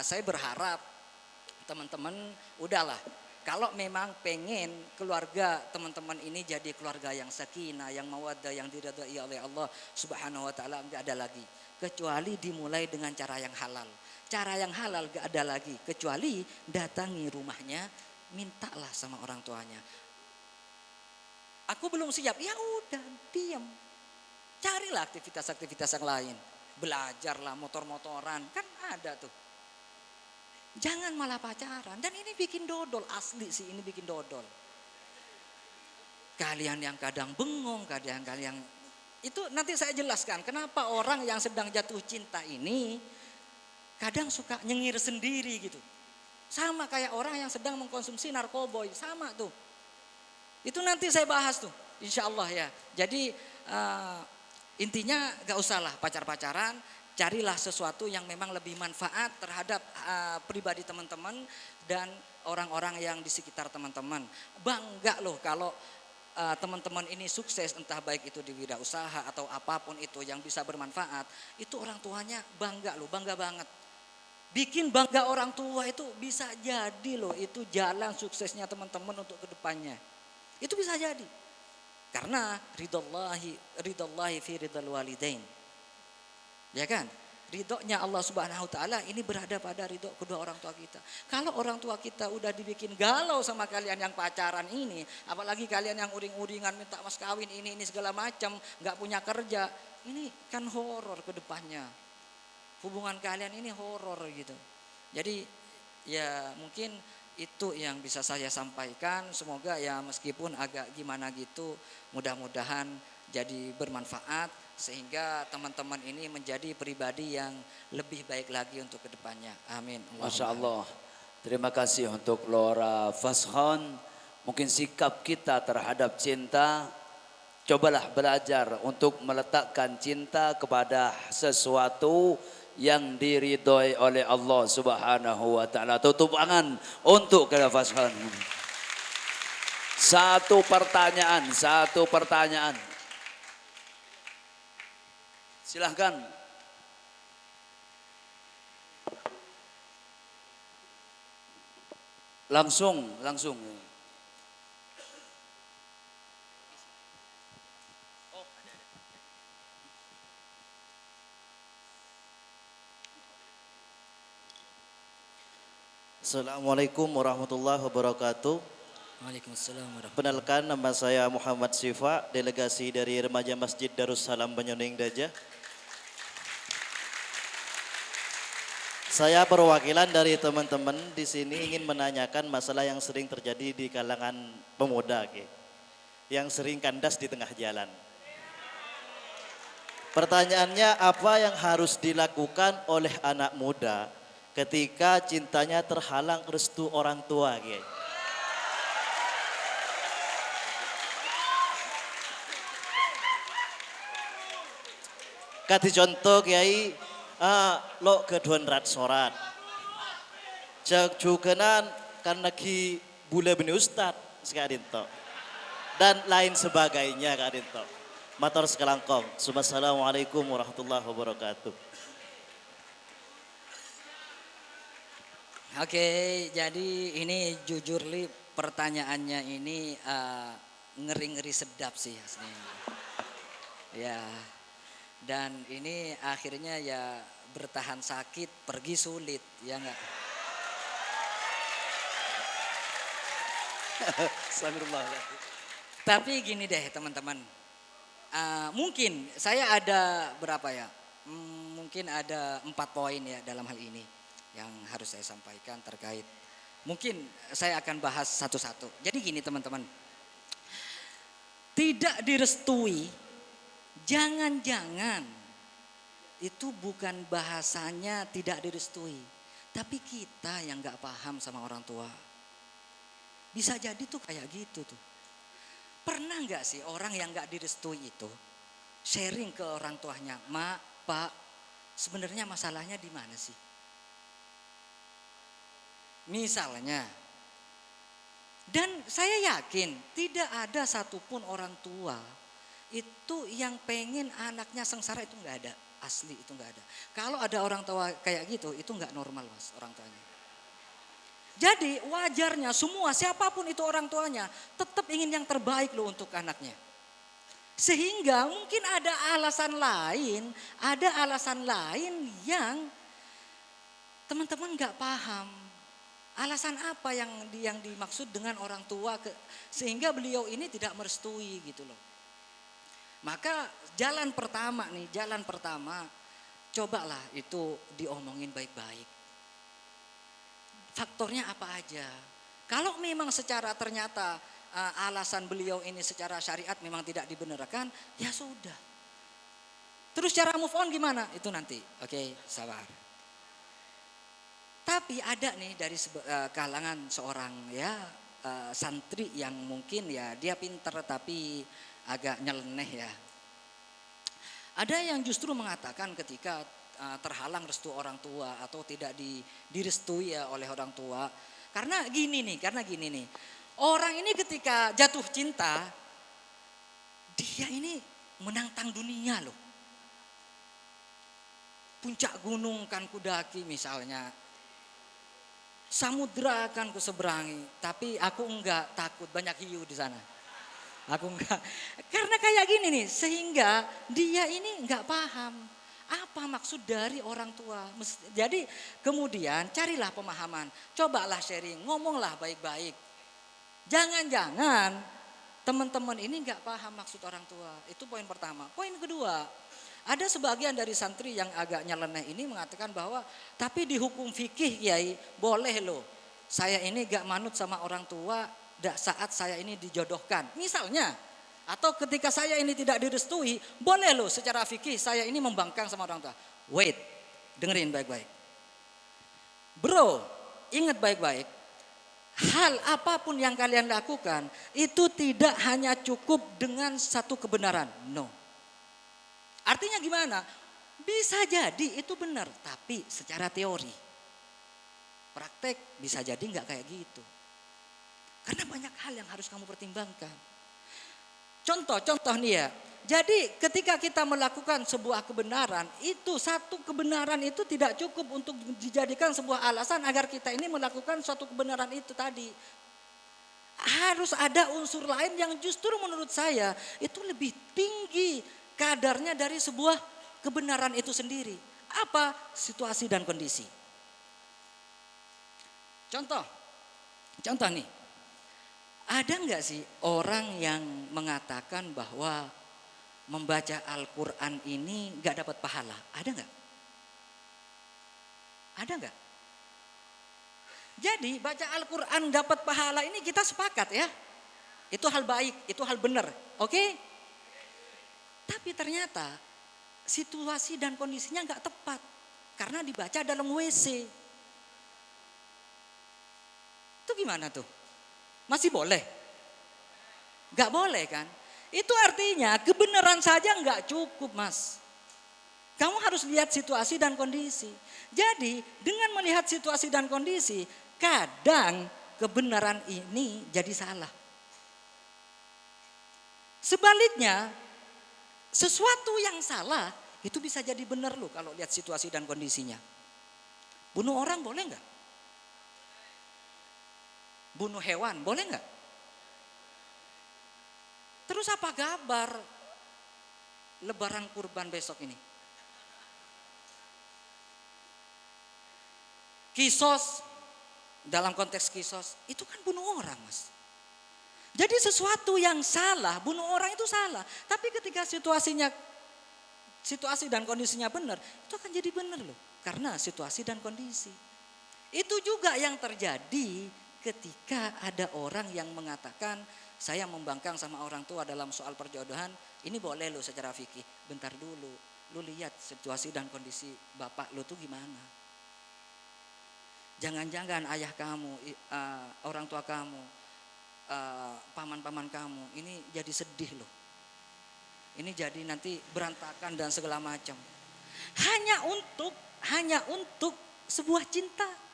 saya berharap teman-teman udahlah. Kalau memang pengen keluarga teman-teman ini jadi keluarga yang sakinah, yang mawaddah, yang diridhai oleh Allah Subhanahu wa taala, enggak ada lagi kecuali dimulai dengan cara yang halal. Cara yang halal enggak ada lagi kecuali datangi rumahnya, mintalah sama orang tuanya. Aku belum siap, ya udah diam. Carilah aktivitas-aktivitas yang lain. Belajarlah motor-motoran, kan ada tuh. Jangan malah pacaran. Dan ini bikin dodol, asli sih ini bikin dodol. Kalian yang kadang bengong, kalian itu nanti saya jelaskan kenapa orang yang sedang jatuh cinta ini kadang suka nyengir sendiri gitu. Sama kayak orang yang sedang mengkonsumsi narkoboy, sama tuh. Itu nanti saya bahas tuh, insya Allah ya. Jadi intinya gak usahlah pacar-pacaran. Carilah sesuatu yang memang lebih manfaat terhadap pribadi teman-teman dan orang-orang yang di sekitar teman-teman. Bangga loh kalau teman-teman ini sukses, entah baik itu di wirausaha atau apapun itu yang bisa bermanfaat. Itu orang tuanya bangga loh, bangga banget. Bikin bangga orang tua itu bisa jadi loh, itu jalan suksesnya teman-teman untuk kedepannya. Itu bisa jadi. Karena ridallahi fi ridal walidain. Ya kan? Ridhonya Allah Subhanahu wa taala ini berada pada ridho kedua orang tua kita. Kalau orang tua kita udah dibikin galau sama kalian yang pacaran ini, apalagi kalian yang uring-uringan minta mas kawin ini segala macam, nggak punya kerja, ini kan horor ke depannya. Hubungan kalian ini horor gitu. Jadi ya mungkin itu yang bisa saya sampaikan. Semoga ya meskipun agak gimana gitu, mudah-mudahan jadi bermanfaat sehingga teman-teman ini menjadi pribadi yang lebih baik lagi untuk kedepannya. Amin. Masya Allah. Terima kasih untuk Laura Fashon. Mungkin sikap kita terhadap cinta, cobalah belajar untuk meletakkan cinta kepada sesuatu yang diridhoi oleh Allah Subhanahu wa taala. Tutup tangan untuk Laura Fashon. Satu pertanyaan. Silahkan. Langsung. Assalamualaikum warahmatullahi wabarakatuh. Waalaikumsalam warahmatullahi. Perkenalkan, nama saya Muhammad Sifa, delegasi dari Remaja Masjid Darussalam Banyoning Dajah. Saya perwakilan dari teman-teman di sini ingin menanyakan masalah yang sering terjadi di kalangan pemuda, yang sering kandas di tengah jalan. Pertanyaannya, apa yang harus dilakukan oleh anak muda ketika cintanya terhalang restu orang tua, Kasih contoh, Kiai, lo keduan rat sorat. Cek jukenan karena ki bule bini ustad sekadin to. Dan lain sebagainya kadin to. Matur sekelangkong. Assalamualaikum warahmatullahi wabarakatuh. Oke, jadi ini jujur li pertanyaannya ini ngeri-ngeri sedap sih aslinya. Ya. Dan ini akhirnya ya bertahan sakit, pergi sulit, ya enggak? Tapi gini deh teman-teman, mungkin saya ada berapa ya? Mungkin ada 4 poin ya dalam hal ini yang harus saya sampaikan terkait. Mungkin saya akan bahas satu-satu. Jadi gini teman-teman, tidak direstui, jangan-jangan itu bukan bahasanya tidak direstui, tapi kita yang nggak paham sama orang tua. Bisa jadi tuh kayak gitu tuh. Pernah nggak sih orang yang nggak direstui itu sharing ke orang tuanya, Mak, Pak, sebenarnya masalahnya di mana sih? Misalnya, dan saya yakin tidak ada satupun orang tua itu yang pengen anaknya sengsara, itu nggak ada, asli itu nggak ada. Kalau ada orang tua kayak gitu, itu nggak normal mas orang tuanya. Jadi wajarnya semua siapapun itu orang tuanya tetap ingin yang terbaik loh untuk anaknya. Sehingga mungkin ada alasan lain yang teman-teman nggak paham. Alasan apa yang dimaksud dengan orang tua sehingga beliau ini tidak merestui gitu loh. Maka jalan pertama, cobalah itu diomongin baik-baik. Faktornya apa aja. Kalau memang secara ternyata alasan beliau ini secara syariat memang tidak dibenarkan, ya sudah. Terus cara move on gimana? Itu nanti. Oke, sabar. Tapi ada nih dari kalangan seorang santri yang mungkin ya dia pinter tapi agak nyeleneh ya. Ada yang justru mengatakan ketika terhalang restu orang tua atau tidak direstui ya oleh orang tua. Karena gini nih. Orang ini ketika jatuh cinta, dia ini menantang dunia loh. Puncak gunung kan kudaki misalnya. Samudra akan kuseberangi, tapi aku enggak, takut banyak hiu di sana. Aku enggak. Karena kayak gini nih, sehingga dia ini enggak paham apa maksud dari orang tua. Jadi kemudian carilah pemahaman, cobalah sharing, ngomonglah baik-baik. Jangan-jangan teman-teman ini enggak paham maksud orang tua. Itu poin pertama. Poin kedua, ada sebagian dari santri yang agak nyeleneh ini mengatakan bahwa tapi di hukum fikih Kiai boleh loh. Saya ini gak manut sama orang tua saat saya ini dijodohkan. Misalnya, atau ketika saya ini tidak direstui, boleh loh secara fikih saya ini membangkang sama orang tua. Wait, dengerin baik-baik. Bro, ingat baik-baik, hal apapun yang kalian lakukan itu tidak hanya cukup dengan satu kebenaran. No. Artinya gimana? Bisa jadi itu benar, tapi secara teori. Praktek bisa jadi nggak kayak gitu. Karena banyak hal yang harus kamu pertimbangkan. Contoh nih ya. Jadi ketika kita melakukan sebuah kebenaran, itu satu kebenaran itu tidak cukup untuk dijadikan sebuah alasan agar kita ini melakukan suatu kebenaran itu tadi. Harus ada unsur lain yang justru menurut saya itu lebih tinggi kadarnya dari sebuah kebenaran itu sendiri. Apa? Situasi dan kondisi. Contoh nih. Ada nggak sih orang yang mengatakan bahwa membaca Al-Quran ini nggak dapat pahala? Ada nggak? Ada nggak? Jadi baca Al-Quran dapat pahala ini kita sepakat ya. Itu hal baik, itu hal benar. Oke? Tapi ternyata situasi dan kondisinya nggak tepat. Karena dibaca dalam WC. Itu gimana tuh? Masih boleh? Gak boleh kan? Itu artinya kebenaran saja gak cukup mas. Kamu harus lihat situasi dan kondisi. Jadi dengan melihat situasi dan kondisi, kadang kebenaran ini jadi salah. Sebaliknya, sesuatu yang salah itu bisa jadi benar loh kalau lihat situasi dan kondisinya. Bunuh orang boleh gak? Bunuh hewan, boleh nggak? Terus apa kabar lebaran kurban besok ini? Kisos, dalam konteks kisos, itu kan bunuh orang mas. Jadi sesuatu yang salah, bunuh orang itu salah. Tapi ketika situasi dan kondisinya benar, itu akan jadi benar loh. Karena situasi dan kondisi. Itu juga yang terjadi ketika ada orang yang mengatakan saya membangkang sama orang tua dalam soal perjodohan, ini boleh lo secara fikih. Bentar dulu, lo lihat situasi dan kondisi bapak lo tuh gimana. Jangan-jangan ayah kamu, orang tua kamu, paman-paman kamu, ini jadi sedih loh. Ini jadi nanti berantakan dan segala macam. Hanya untuk sebuah cinta.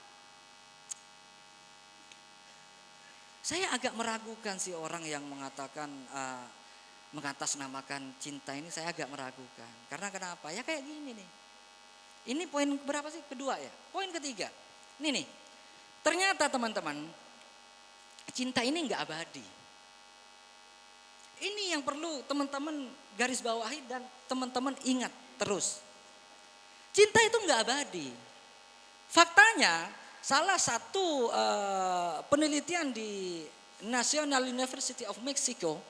Saya agak meragukan sih orang yang mengatakan mengatasnamakan cinta ini, saya agak meragukan. Karena kenapa? Ya kayak gini nih. Ini poin berapa sih? Kedua ya. Poin ketiga. Ini nih. Ternyata teman-teman, cinta ini enggak abadi. Ini yang perlu teman-teman garis bawahi dan teman-teman ingat terus. Cinta itu enggak abadi. Faktanya salah satu penelitian di National University of Mexico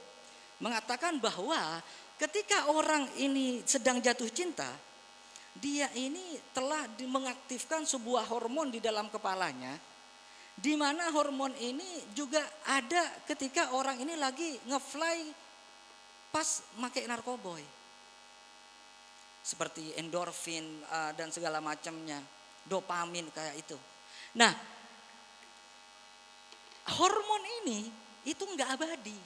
mengatakan bahwa ketika orang ini sedang jatuh cinta, dia ini telah mengaktifkan sebuah hormon di dalam kepalanya, di mana hormon ini juga ada ketika orang ini lagi ngefly pas pakai narkoboy, seperti endorfin dan segala macamnya, dopamin kayak itu. Nah, hormon ini itu enggak abadi.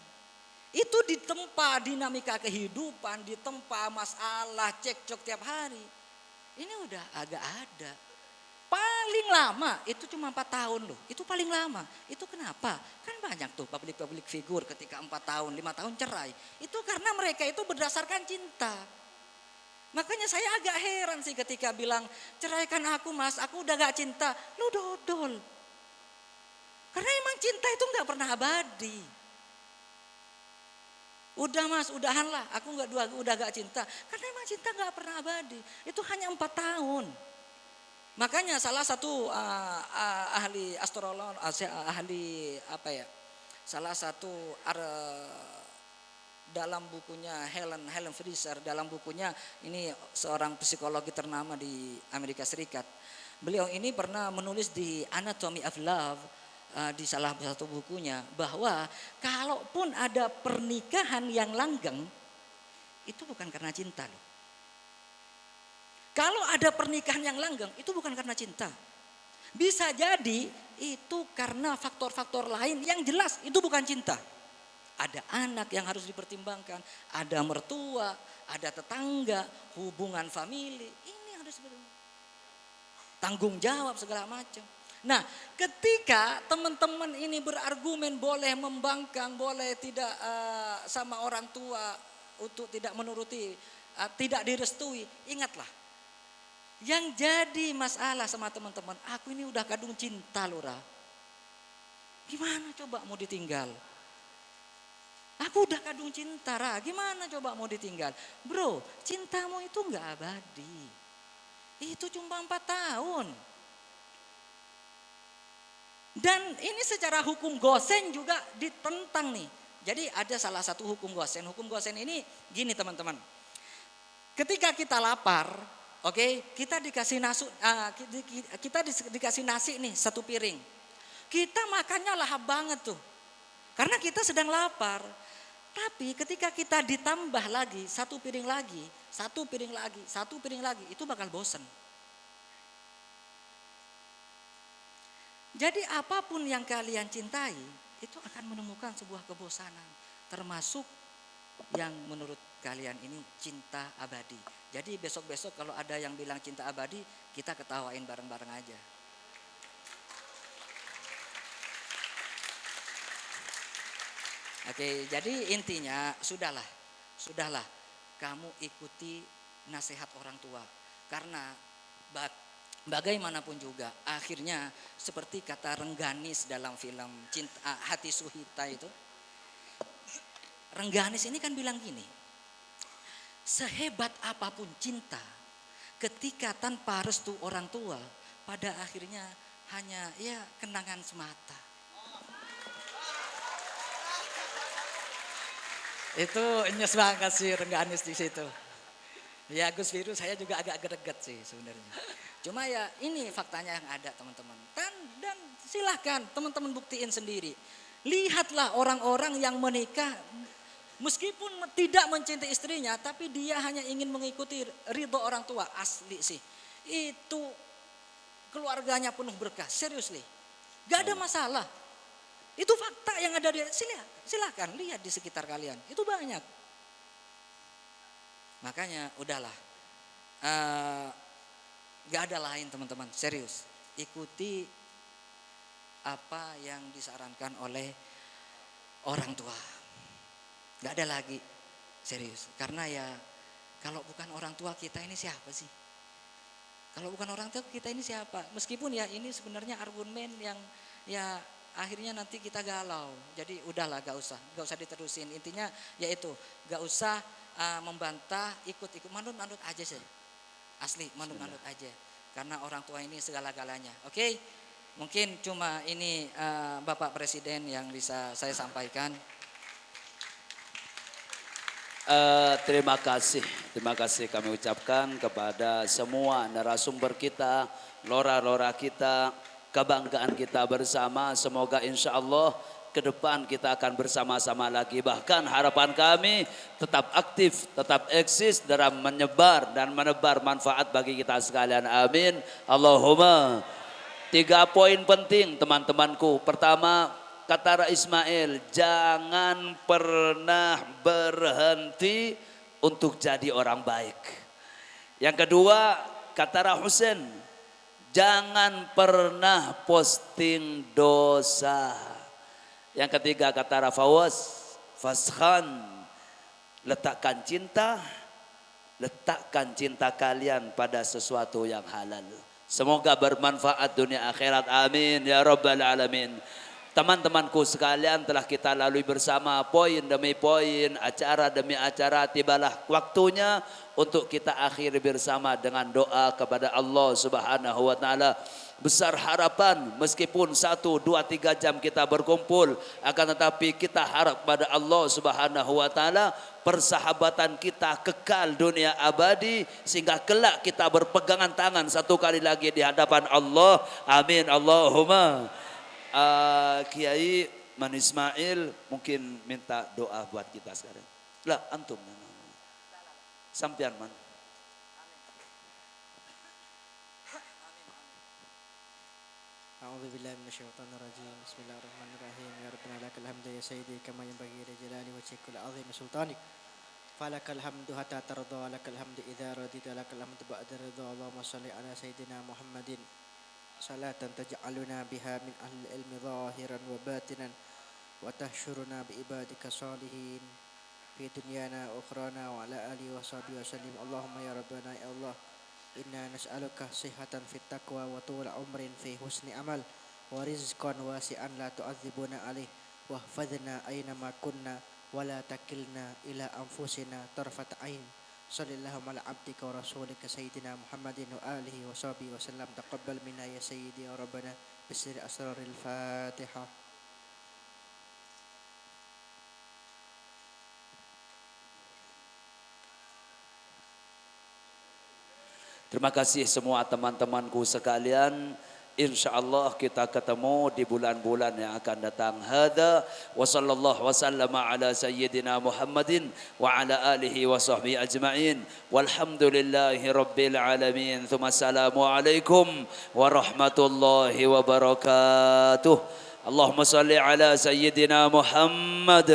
Itu ditempa dinamika kehidupan, ditempa masalah, cekcok tiap hari. Ini udah agak ada. Paling lama itu cuma 4 tahun loh. Itu paling lama. Itu kenapa? Kan banyak tuh public figure ketika 4 tahun, 5 tahun cerai. Itu karena mereka itu berdasarkan cinta. Makanya saya agak heran sih ketika bilang, ceraikan aku mas, aku udah gak cinta. Lu dodol. Karena emang cinta itu gak pernah abadi. Udah mas, udahanlah, aku udah gak cinta. Karena emang cinta gak pernah abadi. Itu hanya 4 tahun. Makanya salah satu ahli astrolog, salah satu dalam bukunya Helen Fraser, dalam bukunya ini seorang psikologi ternama di Amerika Serikat. Beliau ini pernah menulis di Anatomy of Love di salah satu bukunya bahwa kalaupun ada pernikahan yang langgeng itu bukan karena cinta loh. Kalau ada pernikahan yang langgeng itu bukan karena cinta. Bisa jadi itu karena faktor-faktor lain yang jelas itu bukan cinta. Ada anak yang harus dipertimbangkan, ada mertua, ada tetangga, hubungan famili. Ini harus tanggung jawab segala macam. Nah, ketika teman-teman ini berargumen boleh membangkang, boleh tidak sama orang tua untuk tidak menuruti, tidak direstui, ingatlah. Yang jadi masalah sama teman-teman, aku ini udah kadung cinta loh, Ra. Gimana coba mau ditinggal? Aku udah kadung cinta, Ra. Gimana coba mau ditinggal? Bro, cintamu itu enggak abadi. Itu cuma 4 tahun. Dan ini secara hukum gosen juga ditentang nih. Jadi ada salah satu hukum gosen. Hukum gosen ini gini teman-teman. Ketika kita lapar, oke, kita dikasih dikasih nasi nih 1 piring. Kita makannya lahap banget tuh. Karena kita sedang lapar. Tapi ketika kita ditambah lagi 1 piring lagi, 1 piring lagi, 1 piring lagi, itu bakal bosen. Jadi apapun yang kalian cintai, itu akan menemukan sebuah kebosanan. Termasuk yang menurut kalian ini cinta abadi. Jadi besok-besok kalau ada yang bilang cinta abadi, kita ketawain bareng-bareng aja. Oke, jadi intinya sudahlah kamu ikuti nasihat orang tua. Karena bagaimanapun juga akhirnya seperti kata Rengganis dalam film Hati Suhita itu. Rengganis ini kan bilang gini, sehebat apapun cinta ketika tanpa restu orang tua pada akhirnya hanya ya kenangan semata. Itu nyes banget sih Rengganis di situ. Ya Gus Wiru saya juga agak greget sih sebenarnya. Cuma ya ini faktanya yang ada teman-teman. Dan silahkan teman-teman buktiin sendiri. Lihatlah orang-orang yang menikah meskipun tidak mencintai istrinya, tapi dia hanya ingin mengikuti ridho orang tua. Asli sih. Itu keluarganya penuh berkah, serius nih. Gak ada masalah. Itu fakta yang ada di silahkan lihat di sekitar kalian. Itu banyak. Makanya udahlah. Gak ada lain teman-teman, serius. Ikuti apa yang disarankan oleh orang tua. Gak ada lagi, serius. Karena ya kalau bukan orang tua kita ini siapa sih? Kalau bukan orang tua kita ini siapa? Meskipun ya ini sebenarnya argumen yang ya akhirnya nanti kita galau. Jadi udahlah gak usah diterusin. Intinya yaitu gak usah membantah, ikut-ikut, manut-manut aja sih. Asli manut-manut aja. Karena orang tua ini segala-galanya. Oke? Mungkin cuma ini Bapak Presiden yang bisa saya sampaikan. Terima kasih kami ucapkan kepada semua narasumber kita, lora-lora kita, kebanggaan kita bersama. Semoga insya Allah ke depan kita akan bersama-sama lagi. Bahkan harapan kami tetap aktif, tetap eksis dalam menyebar dan menebar manfaat bagi kita sekalian. Amin. Allahumma. 3 poin penting teman-temanku. Pertama, kata Ismail, jangan pernah berhenti untuk jadi orang baik. Yang kedua, kata Husain, jangan pernah posting dosa. Yang ketiga, kata Fawaz, Faskhan, letakkan cinta kalian pada sesuatu yang halal. Semoga bermanfaat dunia akhirat. Amin ya rabbal alamin. Teman-temanku sekalian, telah kita lalui bersama poin demi poin, acara demi acara. Tibalah waktunya untuk kita akhiri bersama dengan doa kepada Allah Subhanahu wa taala. Besar harapan meskipun 1, 2, 3 jam kita berkumpul, akan tetapi kita harap pada Allah Subhanahu wa taala persahabatan kita kekal dunia abadi, sehingga kelak kita berpegangan tangan satu kali lagi di hadapan Allah. Amin Allahumma. Kiai Man Ismail mungkin minta doa buat kita sekarang. Lah antum sampean man. أعوذ بالله من الشيطان الرجيم بسم الله الرحمن الرحيم يا ربنا لك الحمد يا سيدي كما ينبغي لجلال وجهك العظيم سلطانك فلك الحمد حتى ترضى لك الحمد إذا رضيت لك الحمد بعد الرضا اللهم صل على سيدنا محمد صلاة تجعلنا بها من أهل العلم ظاهرا وباطنا وتحشرنا بعبادك الصالحين في دنيانا وأخرانا وعلى آله وصحبه وسلم اللهم يا ربنا يا الله إنا نسألك صحة في التقوى وطول عمر في حسن عمل ورزقا واسعا لا تعذبنا عليه واحفظنا أينما كنا ولا تكلنا إلى أنفسنا طرفة عين صلى الله على عبدك ورسولك سيدنا محمد وآله وصحبه وسلم تقبل منا يا سيدي يا ربنا بسر أسرار الفاتحة. Terima kasih semua teman-temanku sekalian. InsyaAllah kita ketemu di bulan-bulan yang akan datang. Hada wa sallallahu wa sallama ala sayyidina Muhammadin wa ala alihi wa sahbihi ajma'in. Walhamdulillahi rabbil alamin. Thumma assalamu alaikum warahmatullahi wabarakatuh. Allahumma salli ala sayyidina Muhammad.